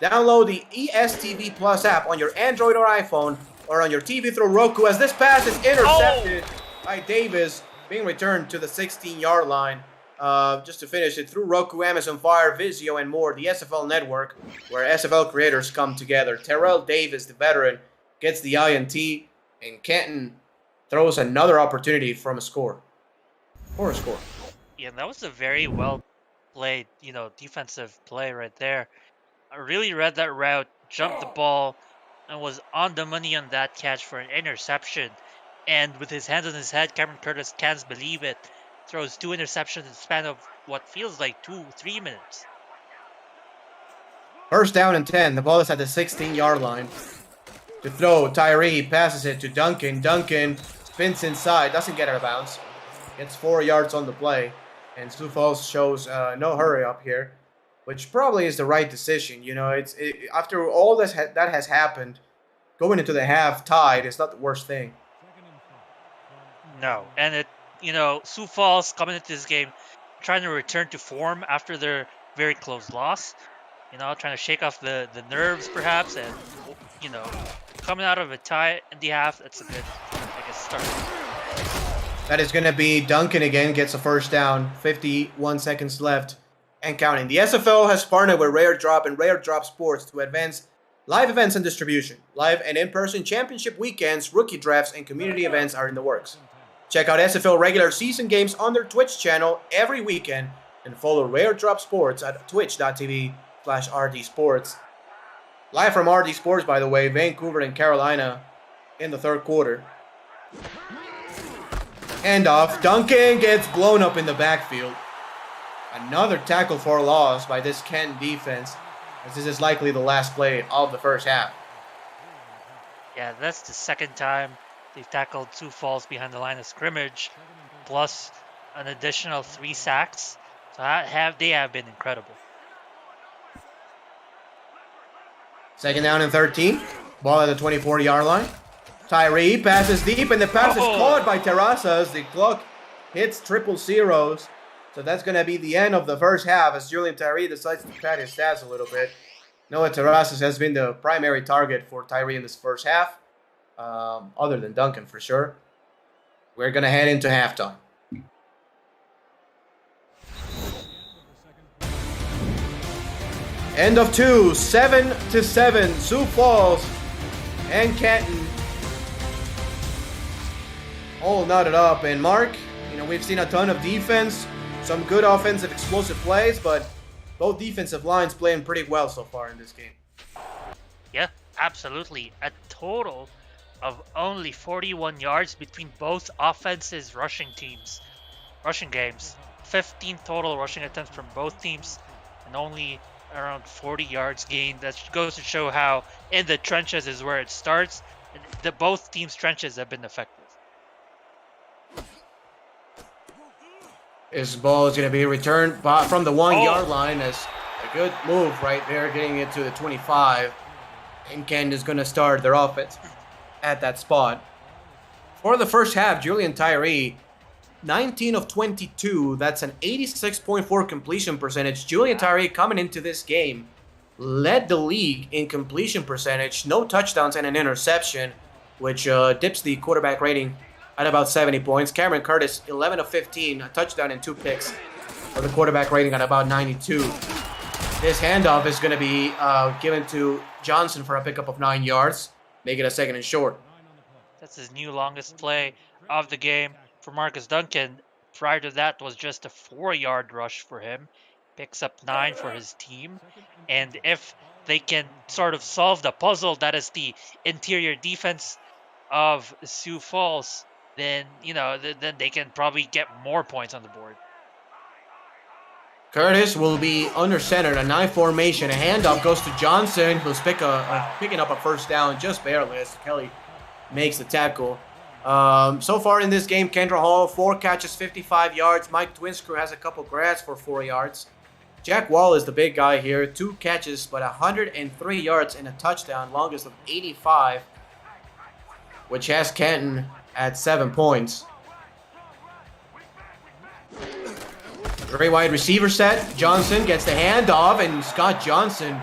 Download the ESTV Plus app on your Android or iPhone or on your TV through Roku as this pass is intercepted by Davis, being returned to the 16-yard line. Just to finish it, through Roku, Amazon Fire, Vizio, and more, the SFL network, where SFL creators come together. Terrell Davis, the veteran, gets the INT, and Canton throws another opportunity from a score. Or a score. Yeah, that was a very well played, defensive play right there. I really read that route, jumped the ball, and was on the money on that catch for an interception. And with his hands on his head, Cameron Curtis can't believe it. Throws 2 interceptions in the span of what feels like 2-3 minutes. First down and 10. The ball is at the 16-yard line. To throw, Tyree passes it to Duncan. Duncan spins inside, doesn't get out of bounds. Gets 4 yards on the play. And Sioux Falls shows no hurry up here, which probably is the right decision. After all that has happened, going into the half tied is not the worst thing. No, and Sioux Falls coming into this game trying to return to form after their very close loss. Trying to shake off the nerves perhaps, and coming out of a tie in the half, that's a good, start. That is going to be Duncan again, gets a first down, 51 seconds left and counting. The SFL has partnered with Rare Drop and Rare Drop Sports to advance Live events and distribution. Live and in-person championship weekends, rookie drafts, and community events are in the works. Check out SFL regular season games on their Twitch channel every weekend and follow Rare Drop Sports at twitch.tv/rdsports. Live from RD Sports, by the way, Vancouver and Carolina in the third quarter. Handoff. Duncan gets blown up in the backfield. Another tackle for a loss by this Canton defense, as this is likely the last play of the first half. Yeah, that's the second time they've tackled Sioux Falls behind the line of scrimmage, plus an additional 3 sacks. So they have been incredible. Second down and 13. Ball at the 24-yard line. Tyree passes deep, and the pass is caught by Terraza as the clock hits triple zeros. So that's going to be the end of the first half as Julian Tyree decides to pad his stats a little bit. Noah Terrazas has been the primary target for Tyree in this first half, other than Duncan for sure. We're going to head into halftime. End of 2, 7-7, Sioux Falls and Canton all knotted up. And Mark, we've seen a ton of defense, some good offensive explosive plays, but both defensive lines playing pretty well so far in this game. Yeah, absolutely. A total of only 41 yards between both offenses' rushing games. 15 total rushing attempts from both teams, and only around 40 yards gained. That goes to show how in the trenches is where it starts. Both teams' trenches have been effective. This ball is going to be returned from the 1-yard line as a good move right there, getting it to the 25. And Canton is going to start their offense at that spot. For the first half, Julian Tyree, 19 of 22. That's an 86.4 completion percentage. Julian Tyree coming into this game led the league in completion percentage. No touchdowns and an interception, which dips the quarterback rating at about 70 points. Cameron Curtis, 11 of 15, a touchdown and 2 picks for the quarterback rating at about 92. This handoff is going to be given to Johnson for a pickup of 9 yards. Make it a second and short. That's his new longest play of the game for Marcus Duncan. Prior to that was just a 4-yard rush for him. Picks up 9 for his team. And if they can sort of solve the puzzle that is the interior defense of Sioux Falls, then then they can probably get more points on the board. Curtis will be under center in a 9 formation. A handoff goes to Johnson, who's picking up a first down just barely as Kelly makes the tackle. So far in this game, Kendra Hall, 4 catches, 55 yards. Mike Twinscrew has a couple grabs for 4 yards. Jack Wall is the big guy here. 2 catches, but 103 yards and a touchdown, longest of 85, which has Canton at 7 points. 3 wide receiver set. Johnson gets the handoff, and Scott Johnson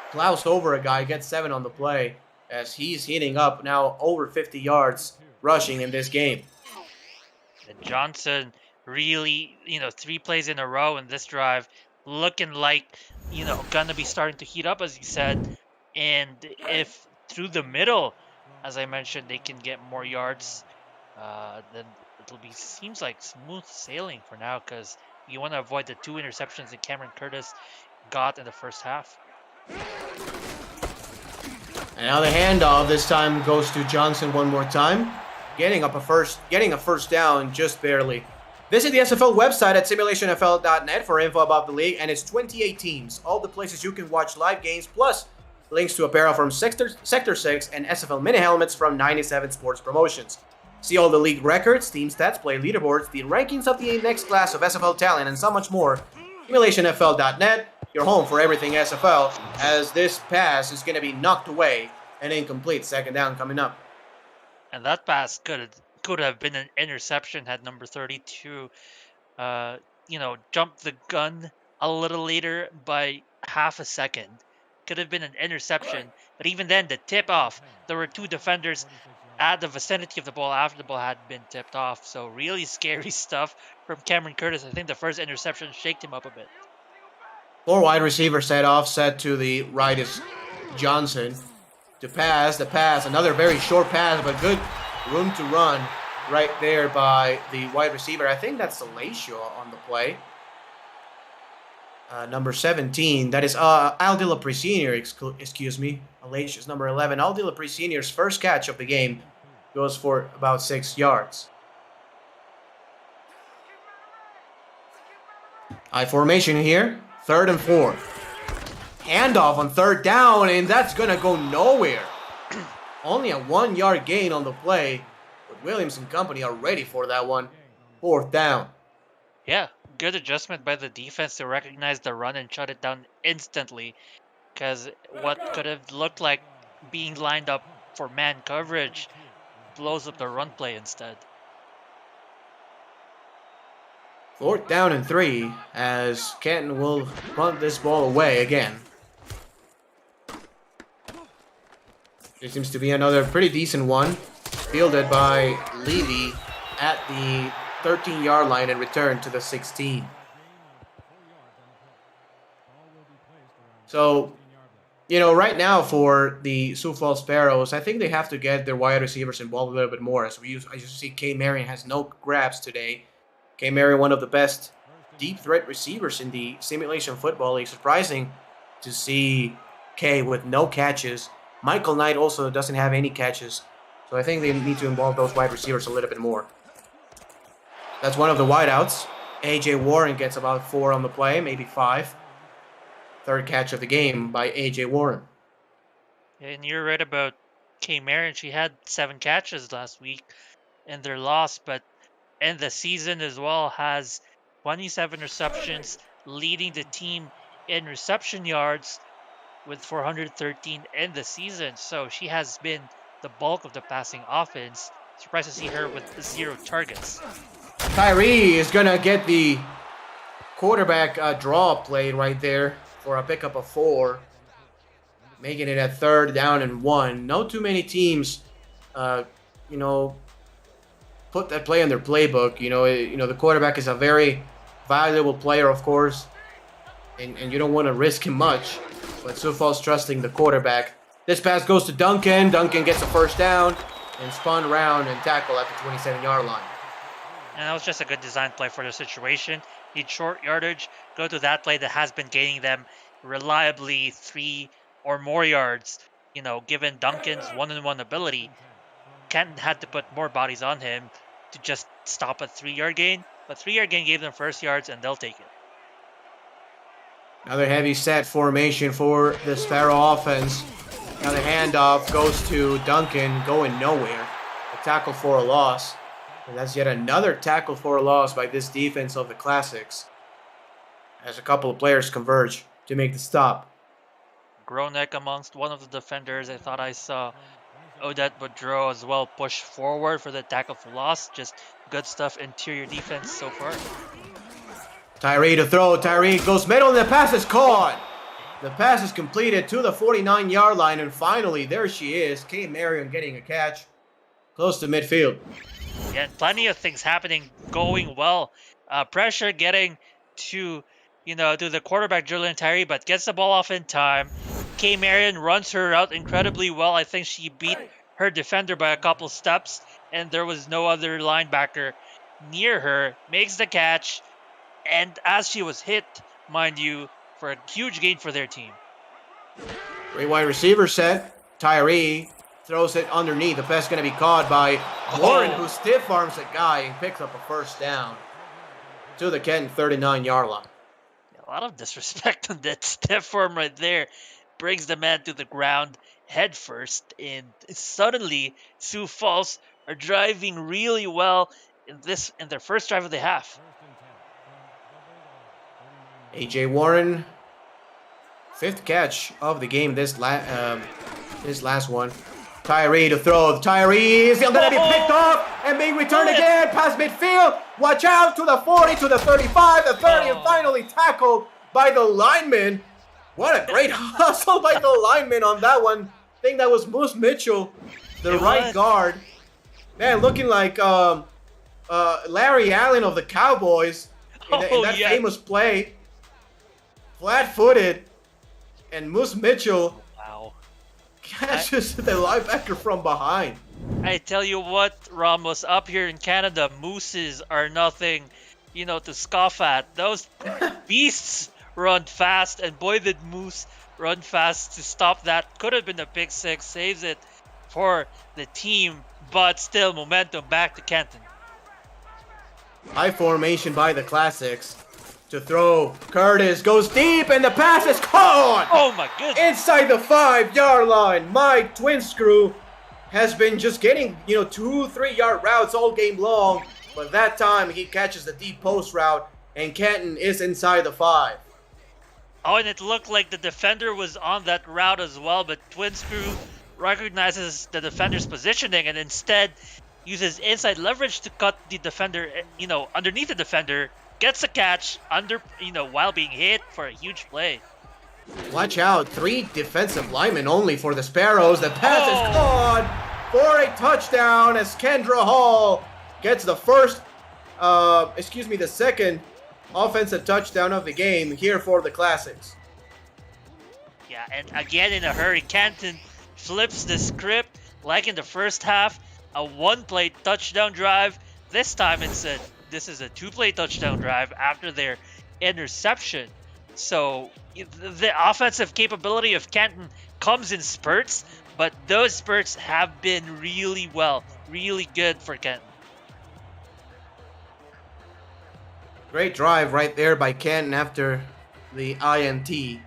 plows over a guy, gets 7 on the play as he's hitting up now over 50 yards rushing in this game. And Johnson really, 3 plays in a row in this drive, looking like, gonna be starting to heat up, as you said. And if through the middle, as I mentioned, they can get more yards, then seems like smooth sailing for now, because you want to avoid the 2 interceptions that Cameron Curtis got in the first half. And now the handoff this time goes to Johnson one more time, getting a first down just barely. Visit the SFL website at simulationfl.net for info about the league and its 28 teams, all the places you can watch live games, plus links to apparel from Sector 6 and SFL mini helmets from 97 Sports Promotions. See all the league records, team stats, play leaderboards, the rankings of the next class of SFL talent, and so much more. Simulationfl.net, your home for everything SFL, as this pass is going to be knocked away. An incomplete second down coming up. And that pass could have been an interception had number 32, jumped the gun a little later by half a second. Could have been an interception, but even then, the tip-off, there were 2 defenders at the vicinity of the ball after the ball had been tipped off. So really scary stuff from Cameron Curtis. I think the first interception shaked him up a bit. 4 wide receiver set offset to the right is Johnson to pass. The pass, another very short pass, but good room to run right there by the wide receiver. I think that's Salacio on the play. Number 17, that is Aldi Lapre Senior, excuse me. Alacio's number 11. Aldi Lapre Senior's first catch of the game goes for about 6 yards. I formation here, 3rd and 4. Handoff on 3rd down, and that's gonna go nowhere. Only a 1-yard gain on the play, but Williams and company are ready for that one. 4th down. Yeah, good adjustment by the defense to recognize the run and shut it down instantly. Because what could have looked like being lined up for man coverage blows up the run play instead. 4th down and 3 as Canton will punt this ball away again. There seems to be another pretty decent one, fielded by Levy at the 13-yard line and returned to the 16. So, you know, right now for the Sioux Falls Sparrows, I think they have to get their wide receivers involved a little bit more. As I just see K. Marion has no grabs today. K. Marion, one of the best deep threat receivers in the Simulation Football League. Surprising to see K with no catches. Michael Knight also doesn't have any catches. So I think they need to involve those wide receivers a little bit more. That's one of the wideouts. A.J. Warren gets about 4 on the play, maybe 5. 3rd catch of the game by A.J. Warren. And you're right about K. Marion. She had 7 catches last week in their loss, but in the season as well has 27 receptions, leading the team in reception yards with 413 in the season. So she has been the bulk of the passing offense. Surprised to see her with 0 targets. Tyree is going to get the quarterback draw play right there for a pickup of 4. Making it at 3rd down and 1. No too many teams, you know, put that play in their playbook. You know, the quarterback is a very valuable player, of course, and you don't want to risk him much. But Sioux Falls trusting the quarterback. This pass goes to Duncan. Duncan gets a 1st down and spun around and tackle at the 27-yard line. And that was just a good design play for the situation. Need short yardage, go to that play that has been gaining them reliably 3 or more yards. You know, given Duncan's one-on-one ability, Canton had to put more bodies on him to just stop a 3-yard gain. But 3-yard gain gave them 1st yards, and they'll take it. Another heavy set formation for the Sparrow offense. Another handoff goes to Duncan, going nowhere. A tackle for a loss. And that's yet another tackle for a loss by this defense of the Classics, as a couple of players converge to make the stop. Gronek amongst one of the defenders. I thought I saw Odette Boudreau as well push forward for the tackle for loss. Just good stuff, interior defense so far. Tyree to throw. Tyree goes middle and the pass is caught. The pass is completed to the 49-yard line, and finally there she is. K. Marion getting a catch close to midfield. Yeah, and plenty of things happening, going well. Pressure getting to, to the quarterback, Julian Tyree, but gets the ball off in time. K. Marion runs her out incredibly well. I think she beat her defender by a couple steps, and there was no other linebacker near her. Makes the catch, and as she was hit, mind you, for a huge gain for their team. Great wide receiver set. Tyree throws it underneath. The pass going to be caught by Warren, who stiff arms a guy and picks up a 1st down to the Canton 39-yard line. A lot of disrespect on that stiff arm right there. Brings the man to the ground head first, and suddenly Sioux Falls are driving really well in their first drive of the half. A.J. Warren, 5th catch of the game. This last one. Tyree to throw. Tyree is going to be picked off and being returned again past midfield. Watch out to the 40, to the 35, the 30, and finally tackled by the lineman. What a great hustle by the lineman on that one. I think that was Moose Mitchell, the right guard. Man, looking like Larry Allen of the Cowboys in that famous play. Flat-footed, and Moose Mitchell catches the linebacker from behind. I tell you what, Ramos, up here in Canada, mooses are nothing, to scoff at. Those beasts run fast, and boy did Moose run fast to stop that. Could have been a pick six, saves it for the team, but still momentum back to Canton. High formation by the Classics. To throw, Curtis goes deep, and the pass is caught! Oh my goodness! Inside the 5-yard line, Mike Twin Screw has been just getting, 2-3 yard routes all game long, but that time he catches the deep post route, and Canton is inside the 5. Oh, and it looked like the defender was on that route as well, but Twin Screw recognizes the defender's positioning and instead uses inside leverage to cut the defender, underneath the defender, gets a catch while being hit for a huge play. Watch out, 3 defensive linemen only for the Sparrows. The pass is caught for a touchdown as Kendra Hall gets the second offensive touchdown of the game here for the Classics. Yeah, and again in a hurry, Canton flips the script like in the first half, a 1-play touchdown drive. This time this is a 2-play touchdown drive after their interception. So the offensive capability of Canton comes in spurts, but those spurts have been really good for Canton. Great drive right there by Canton after the INT.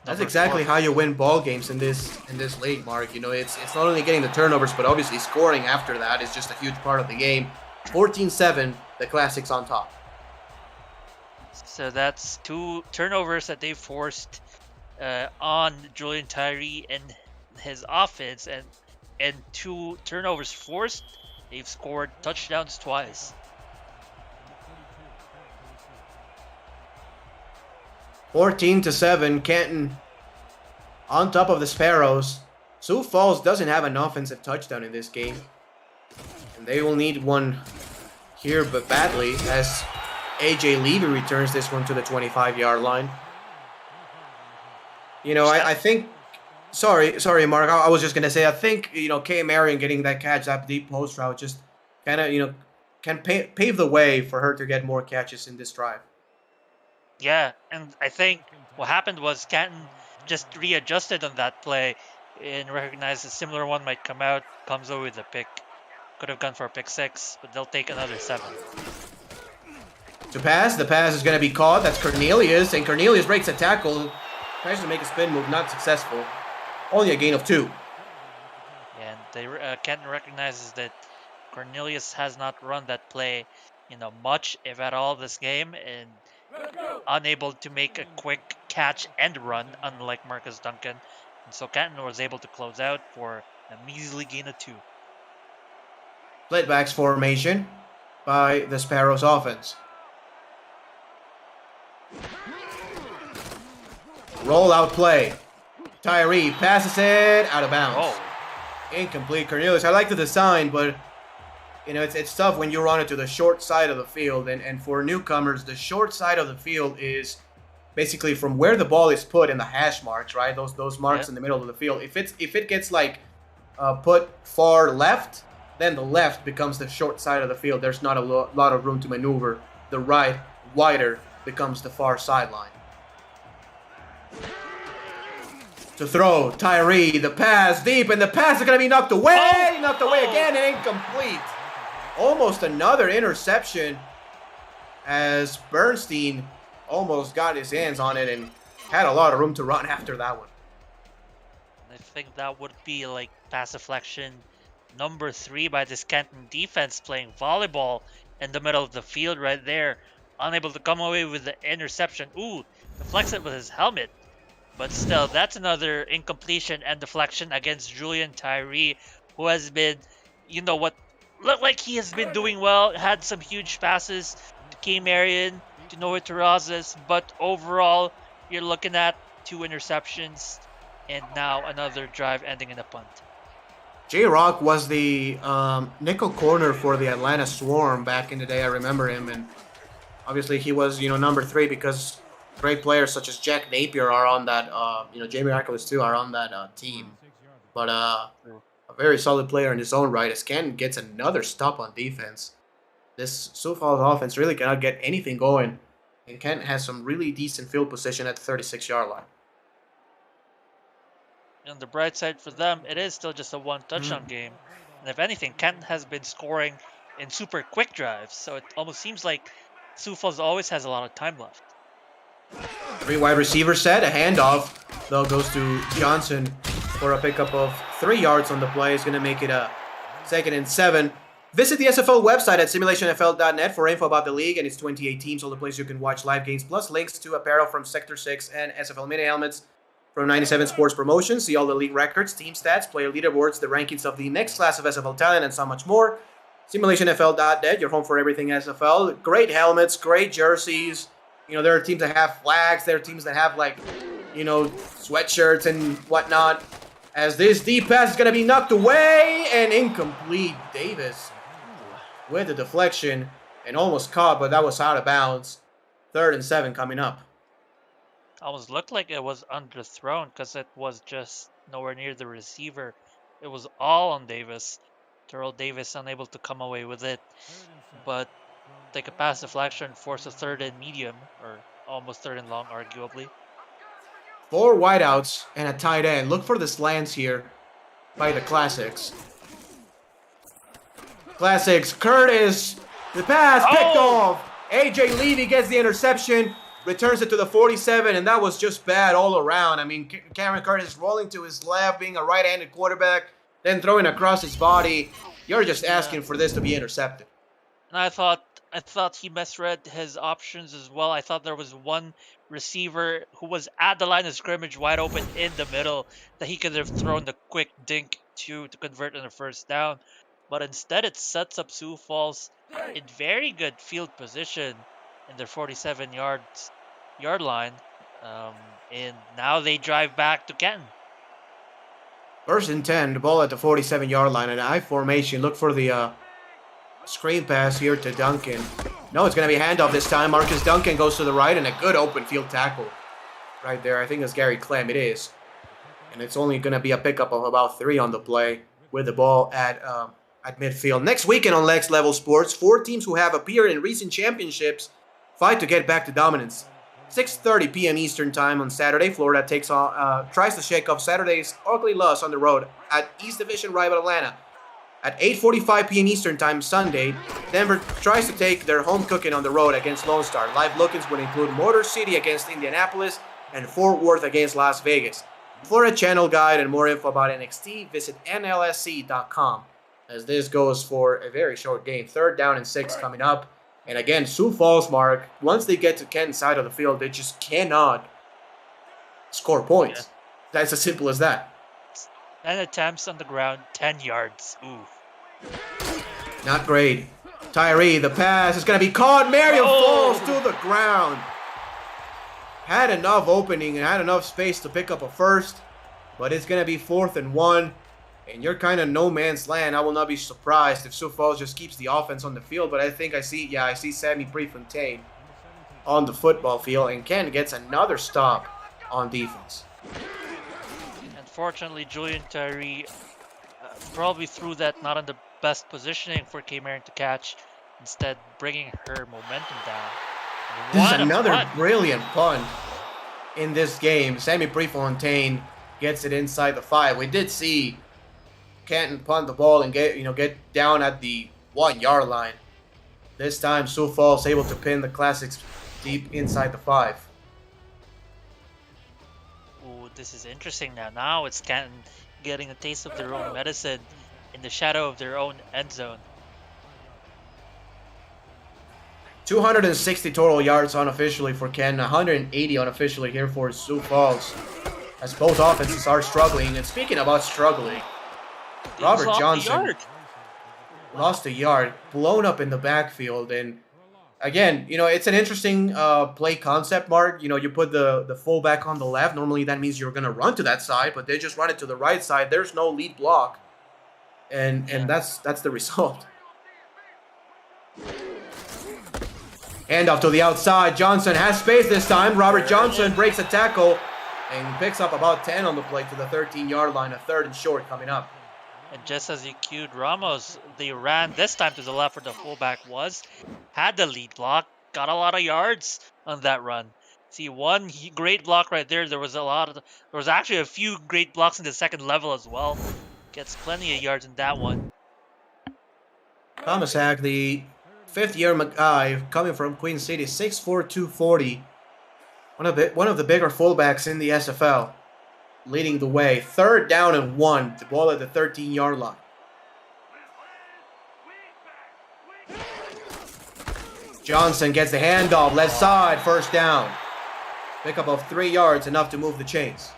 That's exactly how you win ball games in this league, Mark. It's not only getting the turnovers, but obviously scoring after that is just a huge part of the game. 14-7, the Classics on top. So that's 2 turnovers that they forced on Julian Tyree and his offense, and 2 turnovers forced. They've scored touchdowns twice. 14-7, Canton on top of the Sparrows. Sioux Falls doesn't have an offensive touchdown in this game, and they will need one here but badly as AJ Levy returns this one to the 25-yard line. I think... Sorry, Mark. I was just going to say, I think, K. Marion getting that catch, that deep post route, just kind of, can pave the way for her to get more catches in this drive. Yeah, and I think what happened was Canton just readjusted on that play and recognized a similar one might come out, comes over with a pick. Could have gone for a pick 6, but they'll take another 7. To pass, the pass is going to be caught. That's Cornelius, and Cornelius breaks a tackle. Tries to make a spin move, not successful. Only a gain of 2. And Canton recognizes that Cornelius has not run that play, much, if at all, this game, and unable to make a quick catch and run, unlike Marcus Duncan. And so Canton was able to close out for a measly gain of 2. Splitbacks formation by the Sparrows offense. Rollout play. Tyree passes it out of bounds. Oh. Incomplete. Cornelius, I like the design, but it's tough when you run it to the short side of the field. And for newcomers, the short side of the field is basically from where the ball is put in the hash marks, right? Those marks in the middle of the field. If it gets put far left, then the left becomes the short side of the field. There's not a lot of room to maneuver. The right, wider, becomes the far sideline. To throw, Tyree, the pass deep, and the pass is going to be knocked away! Knocked away again and incomplete. Almost another interception as Bernstein almost got his hands on it and had a lot of room to run after that one. I think that would be like pass deflection number 3 by this Canton defense, playing volleyball in the middle of the field right there. Unable to come away with the interception. Ooh, deflects it with his helmet. But still, that's another incompletion and deflection against Julian Tyree, who has been, looked like he has been doing well. Had some huge passes to K. Marion, to Noah Terrazas, but overall, you're looking at 2 interceptions, and now another drive ending in a punt. J-Rock was the nickel corner for the Atlanta Swarm back in the day. I remember him, and obviously he was, number 3 because great players such as Jack Napier are on that. Jamie Michaelis too are on that team. But a very solid player in his own right. As Canton gets another stop on defense. This Sioux Falls offense really cannot get anything going. And Canton has some really decent field position at the 36-yard line. On the bright side for them, it is still just a one touchdown game. And if anything, Canton has been scoring in super quick drives. So it almost seems like Sioux Falls always has a lot of time left. 3 wide receiver set, a handoff. Though goes to Johnson for a pickup of 3 yards on the play. Is going to make it a 2nd and 7. Visit the SFL website at simulationfl.net for info about the league and its 28 teams, all the places you can watch live games, plus links to apparel from Sector 6 and SFL mini helmets from 97 Sports Promotions. See all the league records, team stats, player leaderboards, the rankings of the next class of SFL talent, and so much more. Simulationfl.net, your home for everything SFL. Great helmets, great jerseys. There are teams that have flags. There are teams that have, sweatshirts and whatnot. As this deep pass is going to be knocked away and incomplete. Davis with the deflection and almost caught, but that was out of bounds. 3rd and 7 coming up. Almost looked like it was underthrown because it was just nowhere near the receiver. It was all on Davis. Terrell Davis unable to come away with it. But take a pass deflection, force a 3rd and medium, or almost 3rd and long, arguably. 4 wideouts and a tight end. Look for the slants here by the Classics. Classics, Curtis, the pass picked off. AJ Levy gets the interception, returns it to the 47, and that was just bad all around. I mean, Cameron Curtis rolling to his left, being a right-handed quarterback, then throwing across his body. You're just asking for this to be intercepted. And I thought he misread his options as well. I thought there was one receiver who was at the line of scrimmage wide open in the middle that he could have thrown the quick dink to convert in a 1st down. But instead it sets up Sioux Falls in very good field position in their 47-yard line. And now they drive back to Canton. 1st and 10, the ball at the 47-yard line. An I formation. Look for the screen pass here to Duncan. No, it's going to be a handoff this time. Marcus Duncan goes to the right, and a good open field tackle right there. I think it's Gary Clem. It is. And it's only going to be a pickup of about 3 on the play with the ball at midfield. Next weekend on Next Level Sports, 4 teams who have appeared in recent championships fight to get back to dominance. 6:30 p.m. Eastern Time on Saturday, Florida tries to shake off Saturday's ugly loss on the road at East Division rival Atlanta. At 8:45 p.m. Eastern Time Sunday, Denver tries to take their home cooking on the road against Lone Star. Live look-ins would include Motor City against Indianapolis and Fort Worth against Las Vegas. For a channel guide and more info about NXT, visit nlsc.com. As this goes for a very short game. 3rd down and 6 coming up. And again, Sioux Falls, Mark, once they get to Kenton's side of the field, they just cannot score points. Yeah. That's as simple as that. 10 attempts on the ground, 10 yards. Ooh. Not great. Tyree, the pass is going to be caught. Marion falls to the ground. Had enough opening and had enough space to pick up a 1st, but it's going to be 4th and 1. And you're kind of no man's land. I will not be surprised if Sioux Falls just keeps the offense on the field. But I think I see Sammy Prefontaine on the football field. And Ken gets another stop on defense. Unfortunately, Julian Tyree probably threw that not in the best positioning for K. Marion to catch. Instead, bringing her momentum down. This is another brilliant punt in this game. Sammy Prefontaine gets it inside the 5. We did see Canton punt the ball and get down at the 1-yard line. This time, Sioux Falls able to pin the Classics deep inside the 5. Ooh, this is interesting now. Now it's Canton getting a taste of their own medicine in the shadow of their own end zone. 260 total yards unofficially for Canton, 180 unofficially here for Sioux Falls, as both offenses are struggling. And speaking about struggling, Robert Johnson lost a yard, blown up in the backfield. And again, it's an interesting play concept, Mark. You put the fullback on the left. Normally that means you're going to run to that side, but they just run it to the right side. There's no lead block. And that's the result. Handoff to the outside. Johnson has space this time. Robert Johnson breaks a tackle and picks up about 10 on the play to the 13-yard line. A 3rd and short coming up. And just as you cued Ramos, they ran this time to the left where the fullback was. Had the lead block. Got a lot of yards on that run. See, one great block right there. There was actually a few great blocks in the second level as well. Gets plenty of yards in that one. Comisac, the 5th-year guy coming from Queen City, 6'4", 240. One of the bigger fullbacks in the SFL. Leading the way. 3rd down and 1. The ball at the 13-yard line. Johnson gets the handoff. Left side. 1st down. Pickup of 3 yards. Enough to move the chains.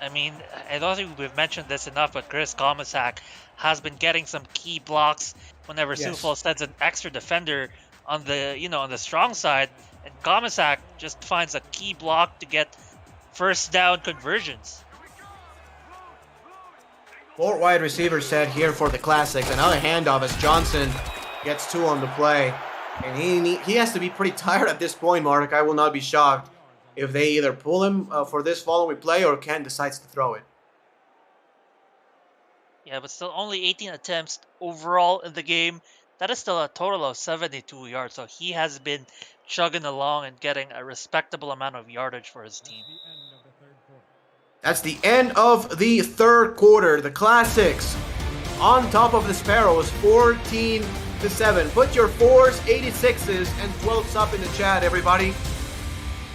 I mean, I don't think we've mentioned this enough, but Chris Comisac has been getting some key blocks whenever Sioux Falls sends an extra defender on the strong side, and Comisac just finds a key block to get 1st down conversions. 4 wide receivers set here for the Classics. Another handoff as Johnson gets 2 on the play. And he has to be pretty tired at this point, Mark. I will not be shocked if they either pull him for this following play or Ken decides to throw it. Yeah, but still only 18 attempts overall in the game. That is still a total of 72 yards. So he has been chugging along and getting a respectable amount of yardage for his team. That's the end of the 3rd quarter. The Classics on top of the Sparrows, 14-7. Put your 4s, 86s, and 12s up in the chat, everybody.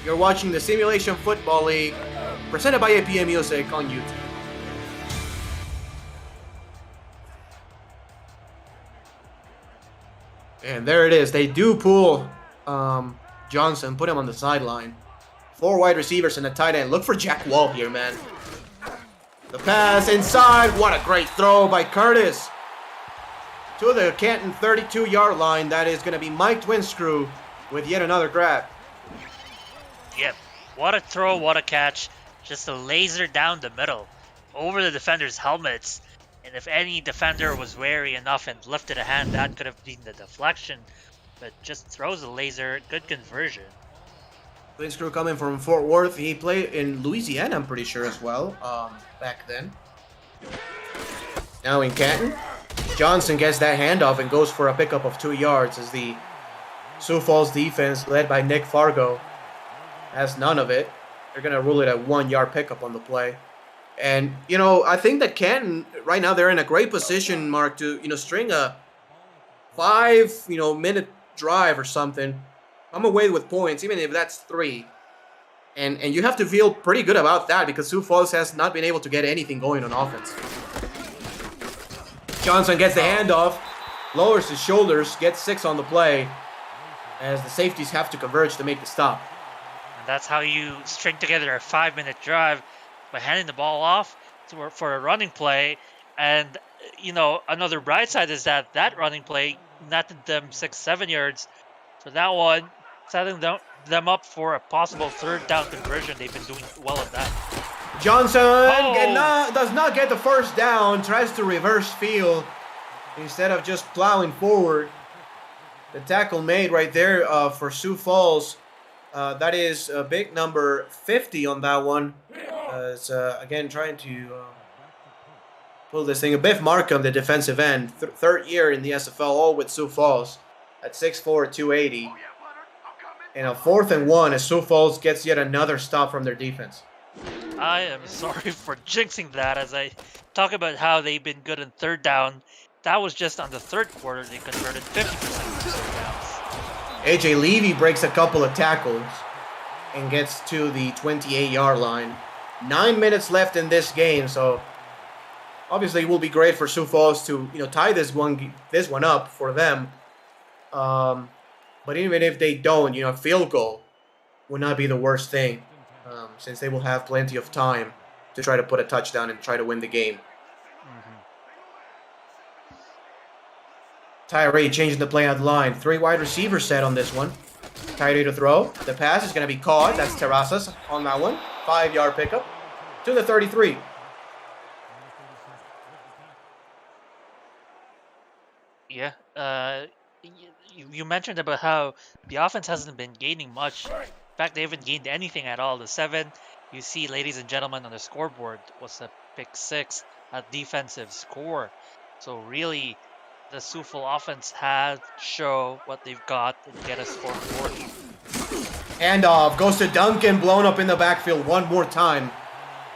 You're watching the Simulation Football League, presented by APM Music on YouTube. And there it is. They do pull Johnson, put him on the sideline. 4 wide receivers and a tight end. Look for Jack Wall here, man. The pass inside. What a great throw by Curtis. To the Canton 32-yard line. That is going to be Mike Twinscrew with yet another grab. Yep. What a throw, what a catch. Just a laser down the middle. Over the defender's helmets. And if any defender was wary enough and lifted a hand, that could have been the deflection. But just throws a laser. Good conversion. Twinscrew coming from Fort Worth. He played in Louisiana, I'm pretty sure, as well, back then. Now in Canton. Johnson gets that handoff and goes for a pickup of 2 yards as the Sioux Falls defense, led by Nick Fargo, has none of it. They're going to rule it a 1-yard pickup on the play. And, I think that Canton, right now, they're in a great position, Mark, to, string a 5-minute drive or something. I'm away with points, even if that's 3. And you have to feel pretty good about that because Sioux Falls has not been able to get anything going on offense. Johnson gets the handoff, lowers his shoulders, gets 6 on the play as the safeties have to converge to make the stop. And that's how you string together a 5-minute drive, by handing the ball off for a running play. And, another bright side is that running play netted them 6-7 yards. So that one, setting them up for a possible 3rd down conversion. They've been doing well at that. Johnson does not get the 1st down, tries to reverse field instead of just plowing forward. The tackle made right there for Sioux Falls. That is big number 50 on that one. It's again trying to pull this thing. Biff Markham, the defensive end, 3rd year in the SFL, all with Sioux Falls at 6'4", 280. And a 4th and 1 as Sioux Falls gets yet another stop from their defense. I am sorry for jinxing that as I talk about how they've been good in 3rd down. That was just on the 3rd quarter. They converted 50% of their 3rd downs. AJ Levy breaks a couple of tackles and gets to the 28-yard line. 9 minutes left in this game, so obviously it will be great for Sioux Falls to tie this one up for them. But even if they don't, a field goal would not be the worst thing, since they will have plenty of time to try to put a touchdown and try to win the game. Tyree changing the play on the line. 3 wide receivers set on this one. Tyree to throw. The pass is going to be caught. That's Terrazas on that one. 5-yard pickup to the 33. Yeah. you mentioned about how the offense hasn't been gaining much. In fact, they haven't gained anything at all. The 7 you see, ladies and gentlemen, on the scoreboard was a pick 6, a defensive score. So really, the Sioux offense had to show what they've got and get us score on board. Handoff goes to Duncan, blown up in the backfield one more time.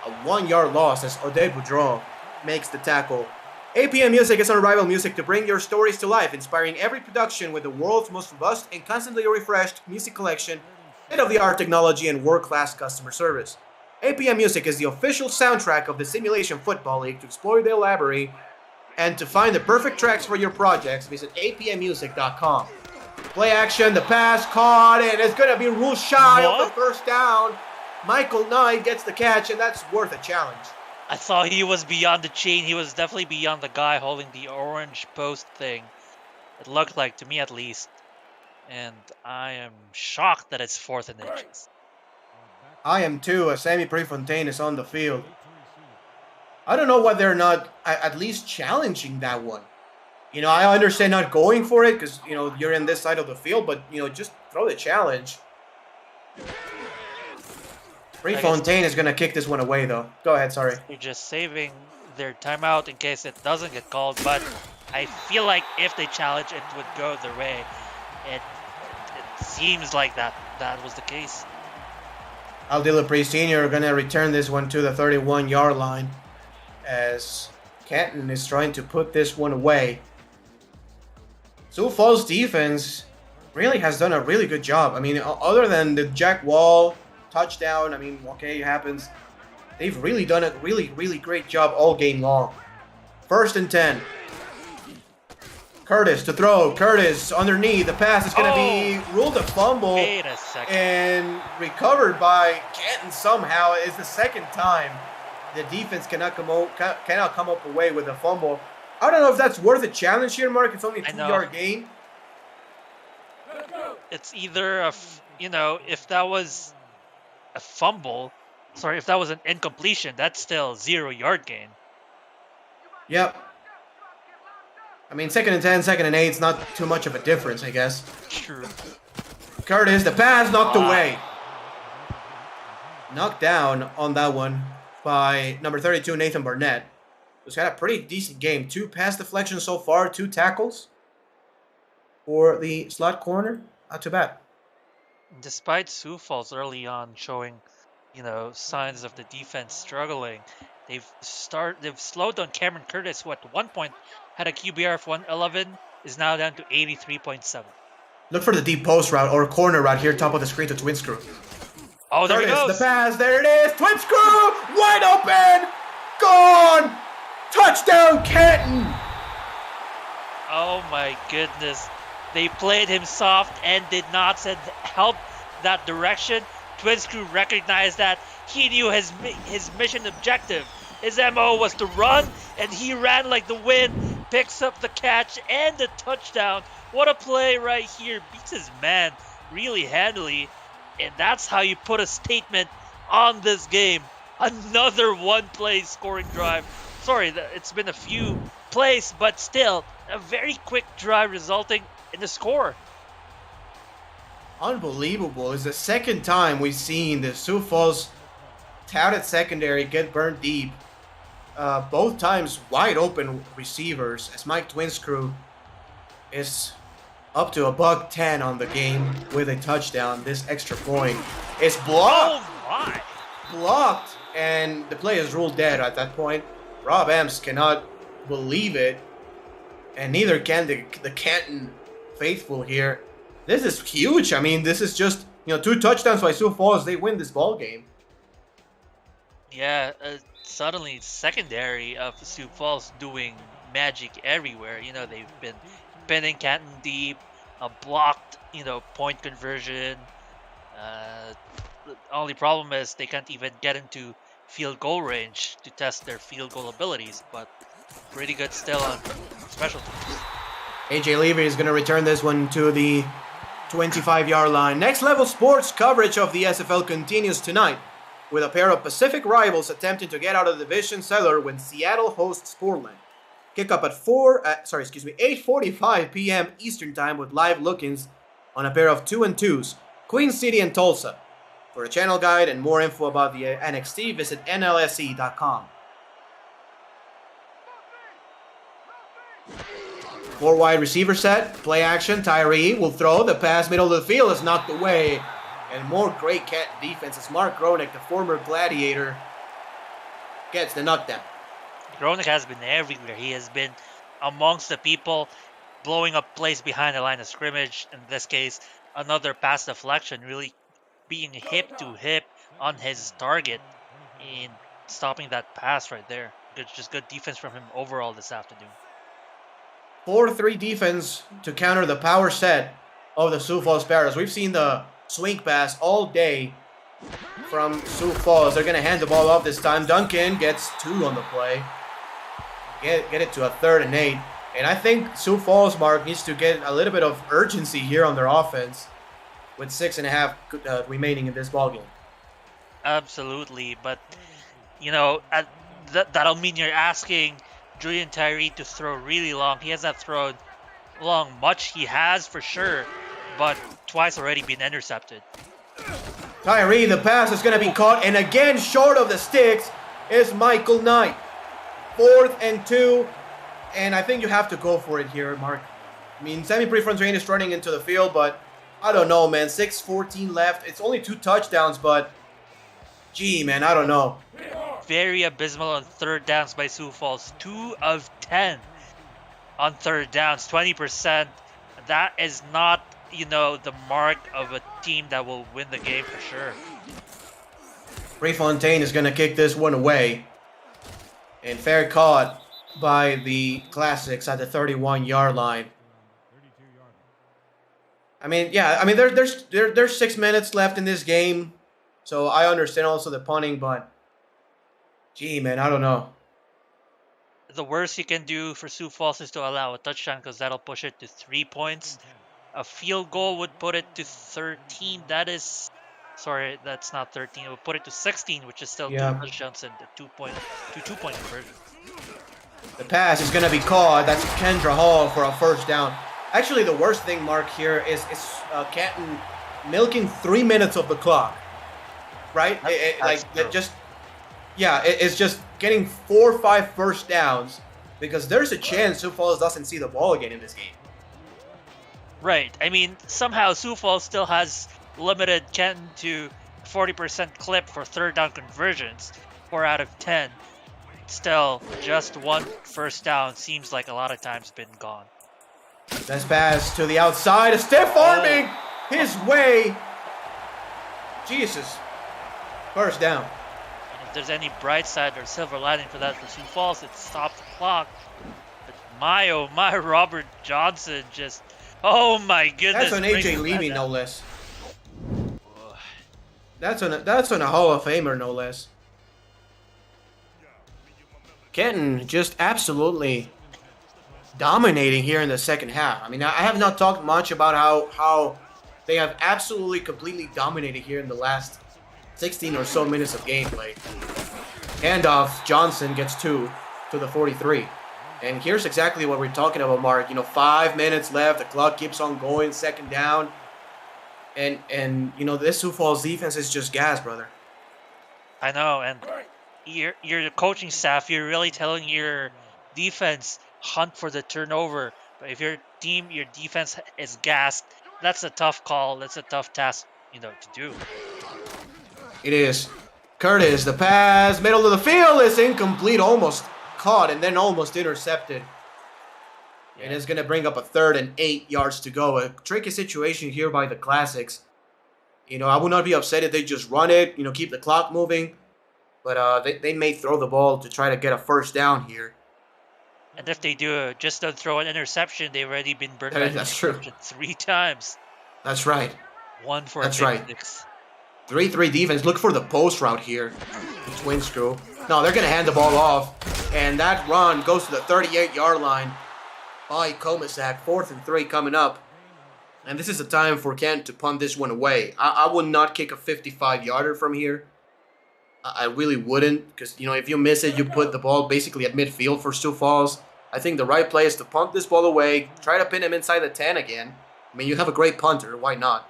A 1-yard loss as Ode Boudreau makes the tackle. APM Music is unrivaled music to bring your stories to life, inspiring every production with the world's most robust and constantly refreshed music collection, state-of-the-art technology, and world-class customer service. APM Music is the official soundtrack of the Simulation Football League. To explore their library and to find the perfect tracks for your projects, visit apmmusic.com. Play action, the pass caught, and it's going to be ruled shy of the first down. Michael Knight gets the catch, and that's worth a challenge. I thought he was beyond the chain. He was definitely beyond the guy holding the orange post thing. It looked like, to me at least. And I am shocked that it's 4th and inches. I am too, as Sammy Prefontaine is on the field. I don't know why they're not at least challenging that one. You know, I understand not going for it because, you know, you're in this side of the field, but, you know, just throw the challenge. Prefontaine is going to kick this one away, though. Go ahead, sorry. They're just saving their timeout in case it doesn't get called, but I feel like if they challenge, it would go their way. It seems like that was the case. Aldila Priest Sr. going to return this one to the 31-yard line as Canton is trying to put this one away. Sioux Falls defense really has done a really good job. I mean, other than the Jack Wall touchdown, I mean, okay, it happens. They've really done a really, really great job all game long. 1st and 10. Curtis to throw. Curtis underneath. The pass is going to be ruled a fumble. Wait a second. And recovered by Canton somehow. It's the second time the defense cannot come up away with a fumble. I don't know if that's worth a challenge here, Mark. It's only a 2-yard gain. It's either if that was a fumble, if that was an incompletion, that's still 0-yard gain. Yep. I mean, 2nd and 10, 2nd and 8, it's not too much of a difference, I guess. True. Curtis, the pass knocked away. Knocked down on that one by number 32, Nathan Barnett. Who's had a pretty decent game. 2 pass deflections so far, 2 tackles for the slot corner. Not too bad. Despite Sioux Falls early on showing, signs of the defense struggling, they've slowed down Cameron Curtis, who at one point had a QBR of 111, is now down to 83.7. Look for the deep post route or corner route here, top of the screen to Twin Screw. Oh, there he goes. The pass, there it is. Twin Screw, wide open, gone. Touchdown, Canton. Oh my goodness. They played him soft and did not send help that direction. Twin Screw recognized that. He knew his mission objective. His MO was to run, and he ran like the wind, picks up the catch and the touchdown. What a play right here. Beats his man really handily. And that's how you put a statement on this game. Another one-play scoring drive. Sorry, it's been a few plays, but still, a very quick drive resulting in the score. Unbelievable. It's the second time we've seen the Sioux Falls touted secondary get burned deep. Both times wide open receivers as Mike Twinscrew is up to $110 on the game with a touchdown. This extra point is blocked. Oh my! Blocked, and the play is ruled dead at that point. Rob Emps cannot believe it, and neither can the Canton faithful here. This is huge. I mean, this is just 2 touchdowns by Sioux Falls. They win this ball game. Yeah, suddenly secondary of Sioux Falls doing magic everywhere. They've been pinning Canton deep, a blocked, point conversion. The only problem is they can't even get into field goal range to test their field goal abilities, but pretty good still on special teams. AJ Levy is going to return this one to the 25-yard line. Next level sports coverage of the SFL continues tonight with a pair of Pacific rivals attempting to get out of the division cellar when Seattle hosts Portland. Kick up at 8:45 p.m. Eastern Time with live look-ins on a pair of 2-2s, Queen City and Tulsa. For a channel guide and more info about the NXT, visit nlse.com. 4 wide receiver set, play action, Tyree will throw, the pass middle of the field is knocked away. And more great Canton defense as Mark Gronick, the former Gladiator, gets the knockdown. Gronick has been everywhere. He has been amongst the people blowing up plays behind the line of scrimmage. In this case, another pass deflection, really being hip to hip on his target and stopping that pass right there. Just good defense from him overall this afternoon. 4-3 defense to counter the power set of the Sioux Falls Sparrows. We've seen the swing pass all day from Sioux Falls. They're going to hand the ball off this time. Duncan gets 2 on the play. Get it to a 3rd and 8. And I think Sioux Falls, Mark, needs to get a little bit of urgency here on their offense with 6.5 remaining in this ballgame. Absolutely, but that'll mean you're asking Julian Tyree to throw really long. He has not thrown long much. He has for sure, but twice already been intercepted. Tyree, the pass is going to be caught, and again short of the sticks is Michael Knight. 4th and 2, and I think you have to go for it here, Mark. I mean, Sammy Prefontaine is running into the field, but I don't know, man. 6:14 left. It's only 2 touchdowns, but gee, man, I don't know. Very abysmal on 3rd downs by Sioux Falls. 2 of 10 on 3rd downs, 20%. That is not, the mark of a team that will win the game for sure. Prefontaine is going to kick this one away. And fair caught by the Classics at the 31-yard line. I mean, yeah, there's 6 minutes left in this game. So I understand also the punting, but gee, man, I don't know. The worst you can do for Sioux Falls is to allow a touchdown because that'll push it to 3 points. A field goal would put it to 13. That's not 13. It would put it to 16, which is still 2 touchdowns and a two-point conversion. The pass is going to be caught. That's Kendra Hall for a 1st down. Actually, the worst thing, Mark, here is Canton milking 3 minutes of the clock. Right? It's just getting 4 or 5 first downs because there's a chance Sioux Falls doesn't see the ball again in this game. Right. I mean, somehow Sioux Falls still has limited Canton to 40% clip for 3rd down conversions, 4 out of 10. Still, just 1 first down seems like a lot of times been gone. Nice pass to the outside, a stiff arming his way. Jesus. 1st down. And if there's any bright side or silver lining for that for Sioux Falls, it stopped the clock. But my Robert Johnson just, oh my goodness. That's on AJ Levy, no less. That's on a Hall of Famer, no less. Canton just absolutely dominating here in the 2nd half. I mean, I have not talked much about how they have absolutely completely dominated here in the last 16 or so minutes of gameplay. Handoff, Johnson gets 2 to the 43. And here's exactly what we're talking about, Mark. 5 minutes left, the clock keeps on going, 2nd down. And this Sioux Falls defense is just gas, brother. I know, and you're the coaching staff, you're really telling your defense, hunt for the turnover. But if your defense is gassed, that's a tough call. That's a tough task, to do. It is. Curtis, the pass, middle of the field is incomplete, almost caught and then almost intercepted. Yeah. And it's going to bring up a 3rd and 8 yards to go. A tricky situation here by the Classics. I would not be upset if they just run it, keep the clock moving. But they may throw the ball to try to get a 1st down here. And if they do just don't throw an interception, they've already been burned by That's true. 3 times. That's right. 1 for That's a right. 6. 3-3 defense. Look for the post route here. It's twin screw. No, they're going to hand the ball off. And that run goes to the 38-yard line by Komisak. 4th and 3 coming up. And this is the time for Canton to punt this one away. I would not kick a 55-yarder from here. I really wouldn't. Because, if you miss it, you put the ball basically at midfield for Sioux Falls. I think the right play is to punt this ball away, try to pin him inside the 10 again. I mean, you have a great punter, why not?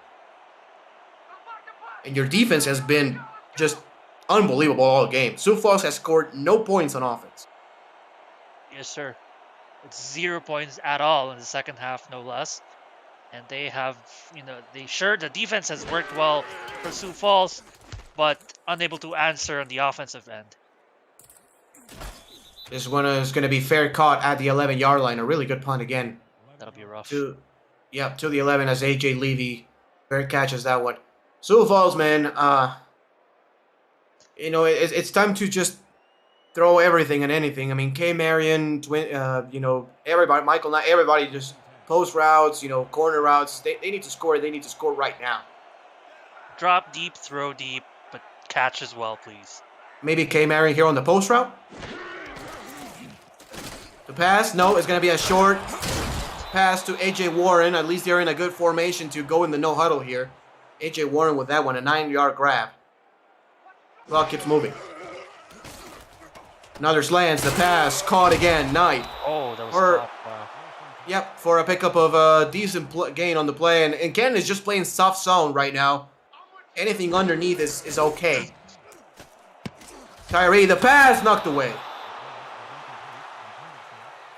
And your defense has been just unbelievable all game. Sioux Falls has scored no points on offense. Yes, sir. It's 0 points at all in the second half, no less. And they have, the defense has worked well for Sioux Falls, but unable to answer on the offensive end. This one is going to be fair caught at the 11-yard line. A really good punt again. That'll be rough. To the 11 as AJ Levy fair catches that one. Sioux Falls, man, it's time to just throw everything and anything. I mean, K. Marion, everybody, Michael, not everybody, just post routes, corner routes. They need to score. They need to score right now. Drop deep, throw deep, but catch as well, please. Maybe K. Marion here on the post route. The pass, no, it's going to be a short pass to AJ Warren. At least they're in a good formation to go in the no huddle here. AJ Warren with that one, a 9-yard grab. Clock keeps moving. Another slants, the pass, caught again, Knight. Oh, that was wow. Yep, for a pickup of a decent gain on the play. And Canton is just playing soft zone right now. Anything underneath is okay. Tyree, the pass, knocked away.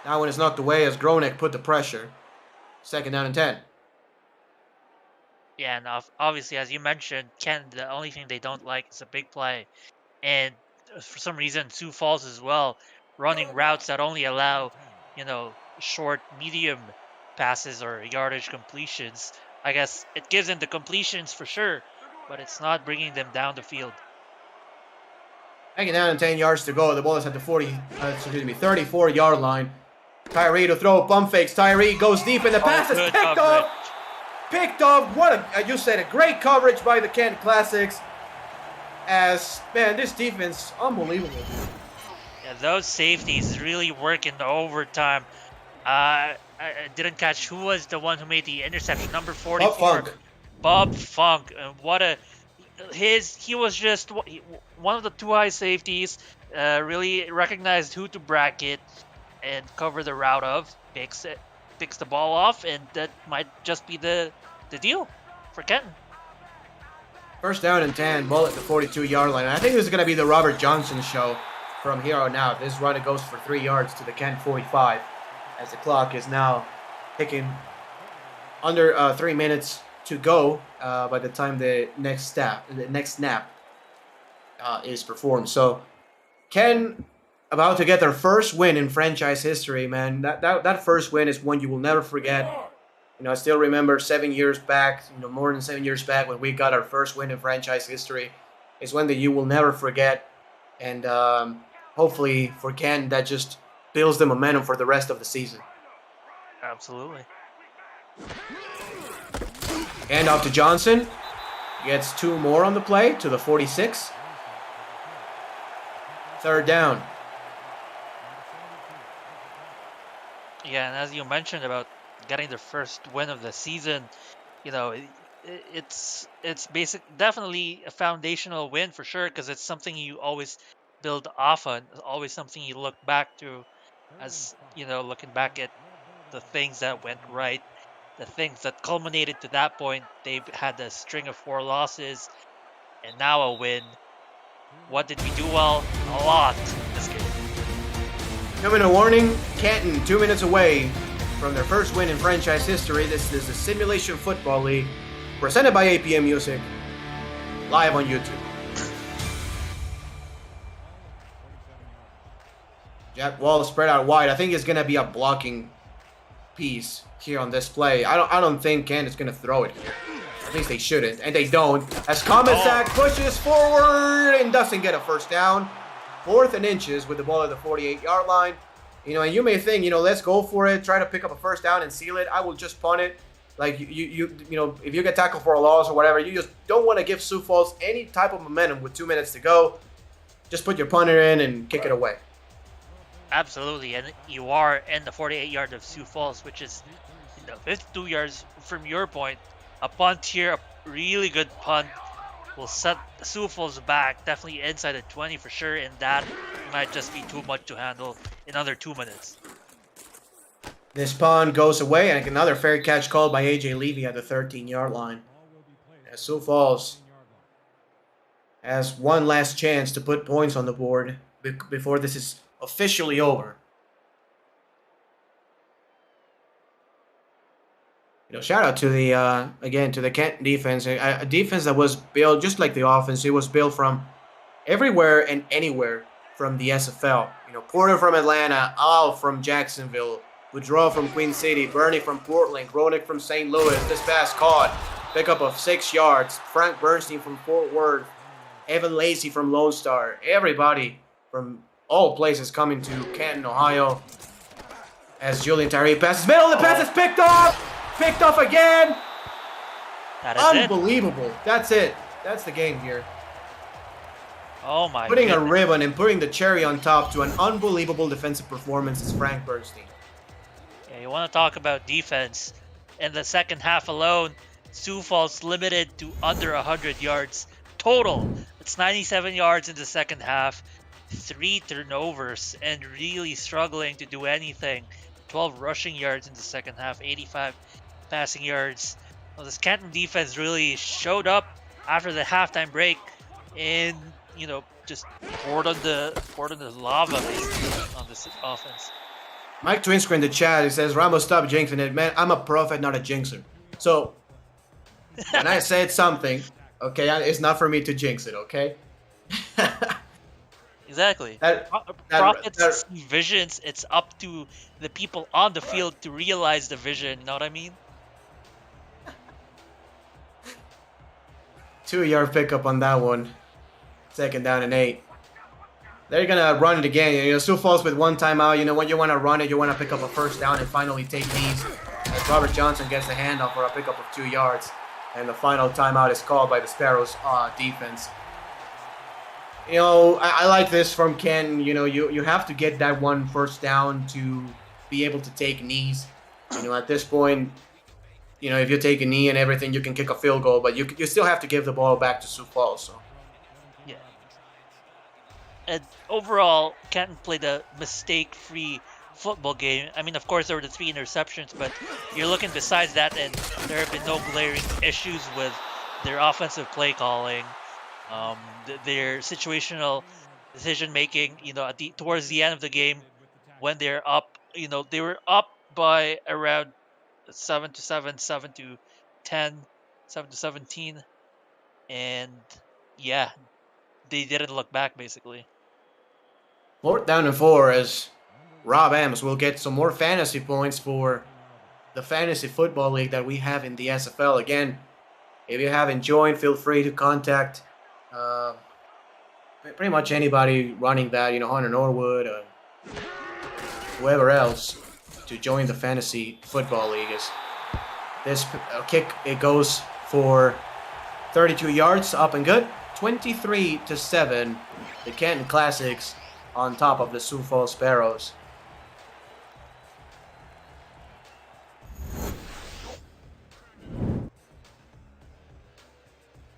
That one is knocked away as Gronek put the pressure. 2nd down and 10. Yeah, and obviously, as you mentioned, Canton, the only thing they don't like is a big play. And for some reason, Sioux Falls as well, running routes that only allow, short, medium passes or yardage completions. I guess it gives them the completions for sure, but it's not bringing them down the field. 2nd down and 10 yards to go. The ball is at the 34-yard line. Tyree to throw, bump fakes. Tyree goes deep and the pass is picked off. Picked off. You said a great coverage by the Canton Classics. As, man, this defense, unbelievable. Yeah, those safeties really work in the overtime. I didn't catch who was the one who made the interception. Number 44. Bob Funk. He was just one of the 2 high safeties. Really recognized who to bracket and cover the route of. Picks the ball off, and that might just be the deal for Canton. 1st down and 10, ball at the 42-yard line. And I think this is going to be the Robert Johnson show from here on out. This run, it goes for 3 yards to the Canton 45 as the clock is now ticking under 3 minutes to go by the time the next snap is performed. So Canton about to get their first win in franchise history, man. That first win is one you will never forget. I still remember 7 years back, more than 7 years back when we got our first win in franchise history. It's one that you will never forget. And hopefully for Canton, that just builds the momentum for the rest of the season. Absolutely. Hand off to Johnson. Gets 2 more on the play to the 46. 3rd down. Yeah, and as you mentioned about getting their first win of the season, it's definitely a foundational win for sure, because it's something you always build off on. It's always something you look back to as, looking back at the things that went right, the things that culminated to that point. They've had a string of 4 losses and now a win. What did we do well? A lot in this game. Coming a warning, Canton 2 minutes away from their first win in franchise history. This is the Simulation Football League, presented by APM Music, live on YouTube. Jack Wall spread out wide. I think it's going to be a blocking piece here on this play. I don't think Canton's going to throw it here. At least they shouldn't, and they don't. As Komasak pushes forward and doesn't get a first down. 4th and inches with the ball at the 48-yard line. And you may think, let's go for it, try to pick up a first down and seal it. I will just punt it. Like, if you get tackled for a loss or whatever, you just don't want to give Sioux Falls any type of momentum with 2 minutes to go. Just put your punter in and kick it away. Absolutely, and you are in the 48-yard of Sioux Falls, which is 52 yards from your point. A punt here, a really good punt, will set Sioux Falls back, definitely inside the 20 for sure, and that might just be too much to handle in under 2 minutes. This punt goes away, and another fair catch called by AJ Levy at the 13-yard line. As Sioux Falls has one last chance to put points on the board before this is officially over. Shout out to the again to the Canton defense, a defense that was built just like the offense. It was built from everywhere and anywhere from the SFL. Porter from Atlanta, Al from Jacksonville, Boudreaux from Queen City, Bernie from Portland, Gronick from St. Louis. This pass caught, pickup of 6 yards. Frank Bernstein from Fort Worth, Evan Lacey from Lone Star. Everybody from all places coming to Canton, Ohio. As Julian Tyree passes middle, the pass is picked off. Picked off again. That is unbelievable. It. That's it. That's the game here. Oh my Putting goodness. a ribbon and putting the cherry on top to an unbelievable defensive performance is Frank Bernstein. Yeah, you want to talk about defense. In the second half alone, Sioux Falls limited to under 100 yards total. It's 97 yards in the second half, 3 turnovers, and really struggling to do anything. 12 rushing yards in the second half, 85 passing yards. Well, this Canton defense really showed up after the halftime break and, just poured on the lava basically on this offense. Mike Twinsker in the chat, he says, Ramos, stop jinxing it. Man, I'm a prophet, not a jinxer. So, when I said something, okay, it's not for me to jinx it, okay? Exactly. Prophets see visions. It's up to the people on the field to realize the vision. You know what I mean? 2-yard pickup on that one. 2nd down and 8. They're going to run it again. Sioux Falls with 1 timeout. When you want to run it, you want to pick up a 1st down and finally take these. As Robert Johnson gets the handoff for a pickup of 2 yards. And the final timeout is called by the Sparrows defense. I like this from Ken. You have to get that 1 1st down to be able to take knees. At this point, if you take a knee and everything, you can kick a field goal, but you still have to give the ball back to Sioux Falls. So. Yeah. And overall, Canton played a mistake-free football game. I mean, of course, there were the 3 interceptions, but you're looking besides that, and there have been no glaring issues with their offensive play calling. Their situational decision making, towards the end of the game, when they're up, they were up by around 7-7, 7-10, 7-17, and yeah, they didn't look back basically. 4th down and 4 as Rob Ams will get some more fantasy points for the fantasy football league that we have in the SFL. Again, if you haven't joined, feel free to contact pretty much anybody running that, Hunter Norwood, whoever else, to join the fantasy football league. This kick, it goes for 32 yards, up and good. 23-7, the Canton Classics on top of the Sioux Falls Sparrows.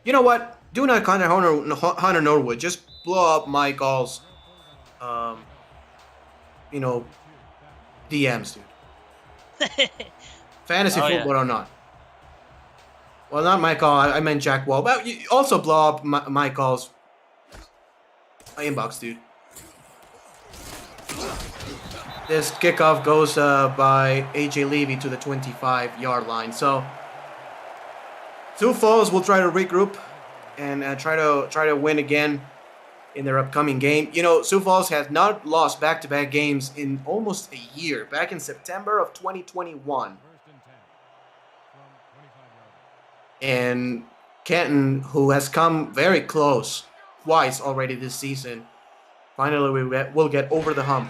You know what? Do not contact Hunter Norwood. Just blow up Mike All's, DMs, dude. Fantasy football or not. Well, not Mike All. I meant Jack Wall. But you also blow up Mike All's inbox, dude. This kickoff goes by AJ Levy to the 25-yard line. So, Sioux Falls will try to regroup and try to win again in their upcoming game. Sioux Falls has not lost back-to-back games in almost a year. Back in September of 2021. And Canton, who has come very close twice already this season, finally will get over the hump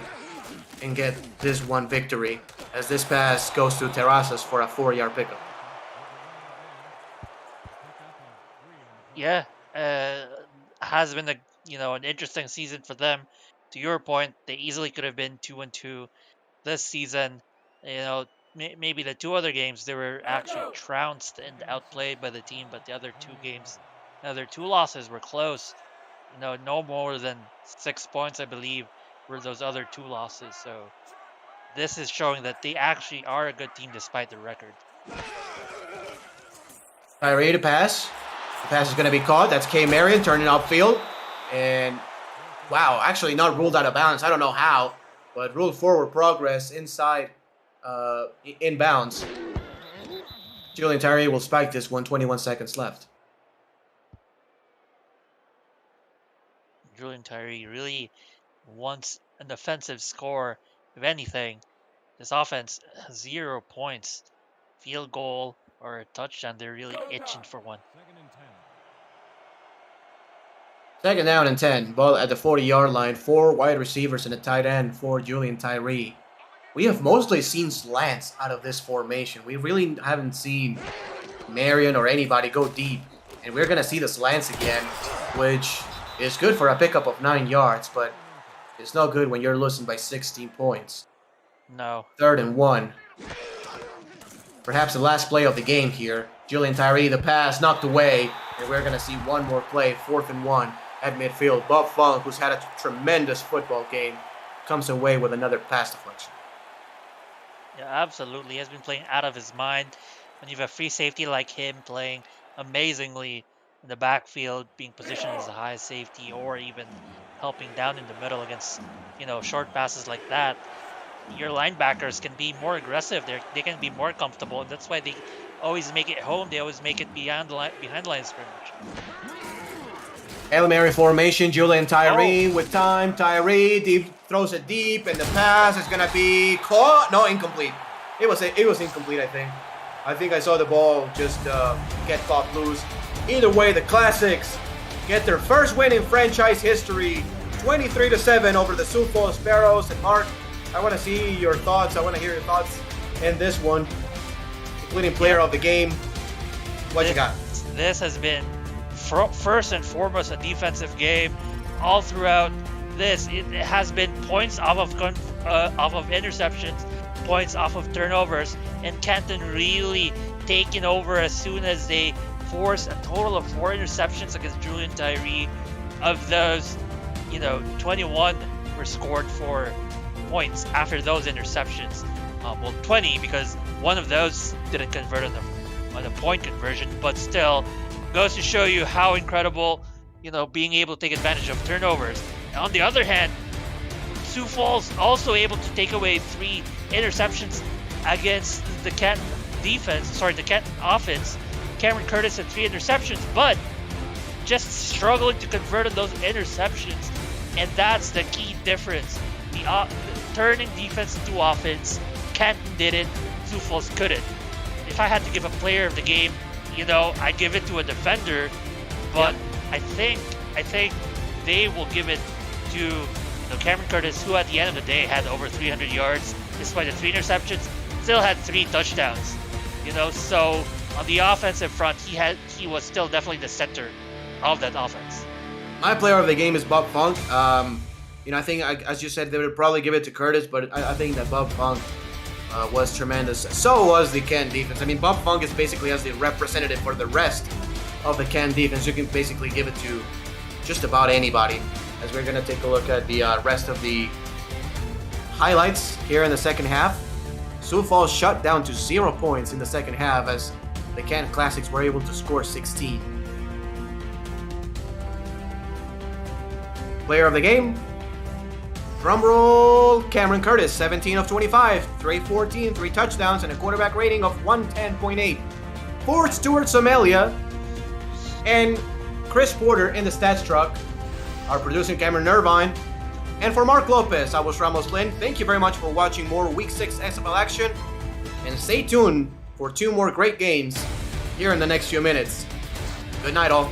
and get this one victory as this pass goes to Terrazas for a 4-yard pickup. Yeah, has been an interesting season for them. To your point, they easily could have been 2-2 this season. Maybe the 2 other games they were actually trounced and outplayed by the team, but the other 2 games, their 2 losses were close. No more than 6 points, I believe, were those other 2 losses. So this is showing that they actually are a good team despite the record. Tyree to pass. The pass is going to be caught. That's K. Marion turning upfield. And wow, actually not ruled out of bounds. I don't know how, but ruled forward progress inside, inbounds. Julian Tyree will spike this one, 21 seconds left. Julian Tyree really wants an offensive score. If anything, this offense has 0 points. Field goal or a touchdown, they're really itching for one. Second down and 10. Ball at the 40-yard line. 4 wide receivers and a tight end for Julian Tyree. We have mostly seen slants out of this formation. We really haven't seen Marion or anybody go deep. And we're going to see the slants again, which is good for a pickup of 9 yards, but it's not good when you're losing by 16 points. No. 3rd and 1. Perhaps the last play of the game here. Julian Tyree, the pass knocked away, and we're going to see one more play, 4th and 1 at midfield. Bob Funk, who's had a tremendous football game, comes away with another pass deflection. Yeah, absolutely. He has been playing out of his mind. When you have a free safety like him playing amazingly in the backfield, being positioned as a high safety, or even helping down in the middle against, short passes like that, your linebackers can be more aggressive. They can be more comfortable, and that's why they always make it home. They always make it behind the line of scrimmage. Hail Mary formation, Julian Tyree with time. Tyree deep, throws it deep, and the pass is gonna be caught. No, incomplete. It was incomplete, I think. I think I saw the ball just get caught loose. Either way, the Classics get their first win in franchise history, 23-7 over the Sioux Sparrows. And Mark, I want to see your thoughts. I want to hear your thoughts in this one, including player of the game. What you got? This has been first and foremost a defensive game. All throughout this, it has been points off of interceptions, points off of turnovers, and Canton really taking over as soon as they forced a total of 4 interceptions against Julian Tyree. Of those, 21 were scored for points after those interceptions. 20 because one of those didn't convert on the point conversion, but still goes to show you how incredible, being able to take advantage of turnovers. And on the other hand, Sioux Falls also able to take away 3 interceptions against the Canton the Canton offense. Cameron Curtis had 3 interceptions, but just struggling to convert on those interceptions, and that's the key difference. The turning defense into offense, Canton did it, Sioux Falls couldn't. If I had to give a player of the game, I give it to a defender, but I think they will give it to Cameron Curtis, who at the end of the day had over 300 yards despite the 3 interceptions, still had 3 touchdowns. So on the offensive front, he was still definitely the center of that offense. My player of the game is Bob Funk. I think, as you said, they would probably give it to Curtis, but I think that Bob Funk was tremendous. So was the Canton defense. I mean, Bob Funk is basically as the representative for the rest of the Canton defense. You can basically give it to just about anybody. As we're going to take a look at the rest of the highlights here in the second half. Sioux Falls shut down to 0 points in the second half as the Canton Classics were able to score 16. Player of the game, drumroll, Cameron Curtis, 17 of 25, 314, 3 touchdowns, and a quarterback rating of 110.8. For Stuart Somalia and Chris Porter in the stats truck, our producer Cameron Irvine, and for Mark Lopez, I was Ramos Lynn. Thank you very much for watching more Week 6 SFL action, and stay tuned for 2 more great games here in the next few minutes. Good night, all.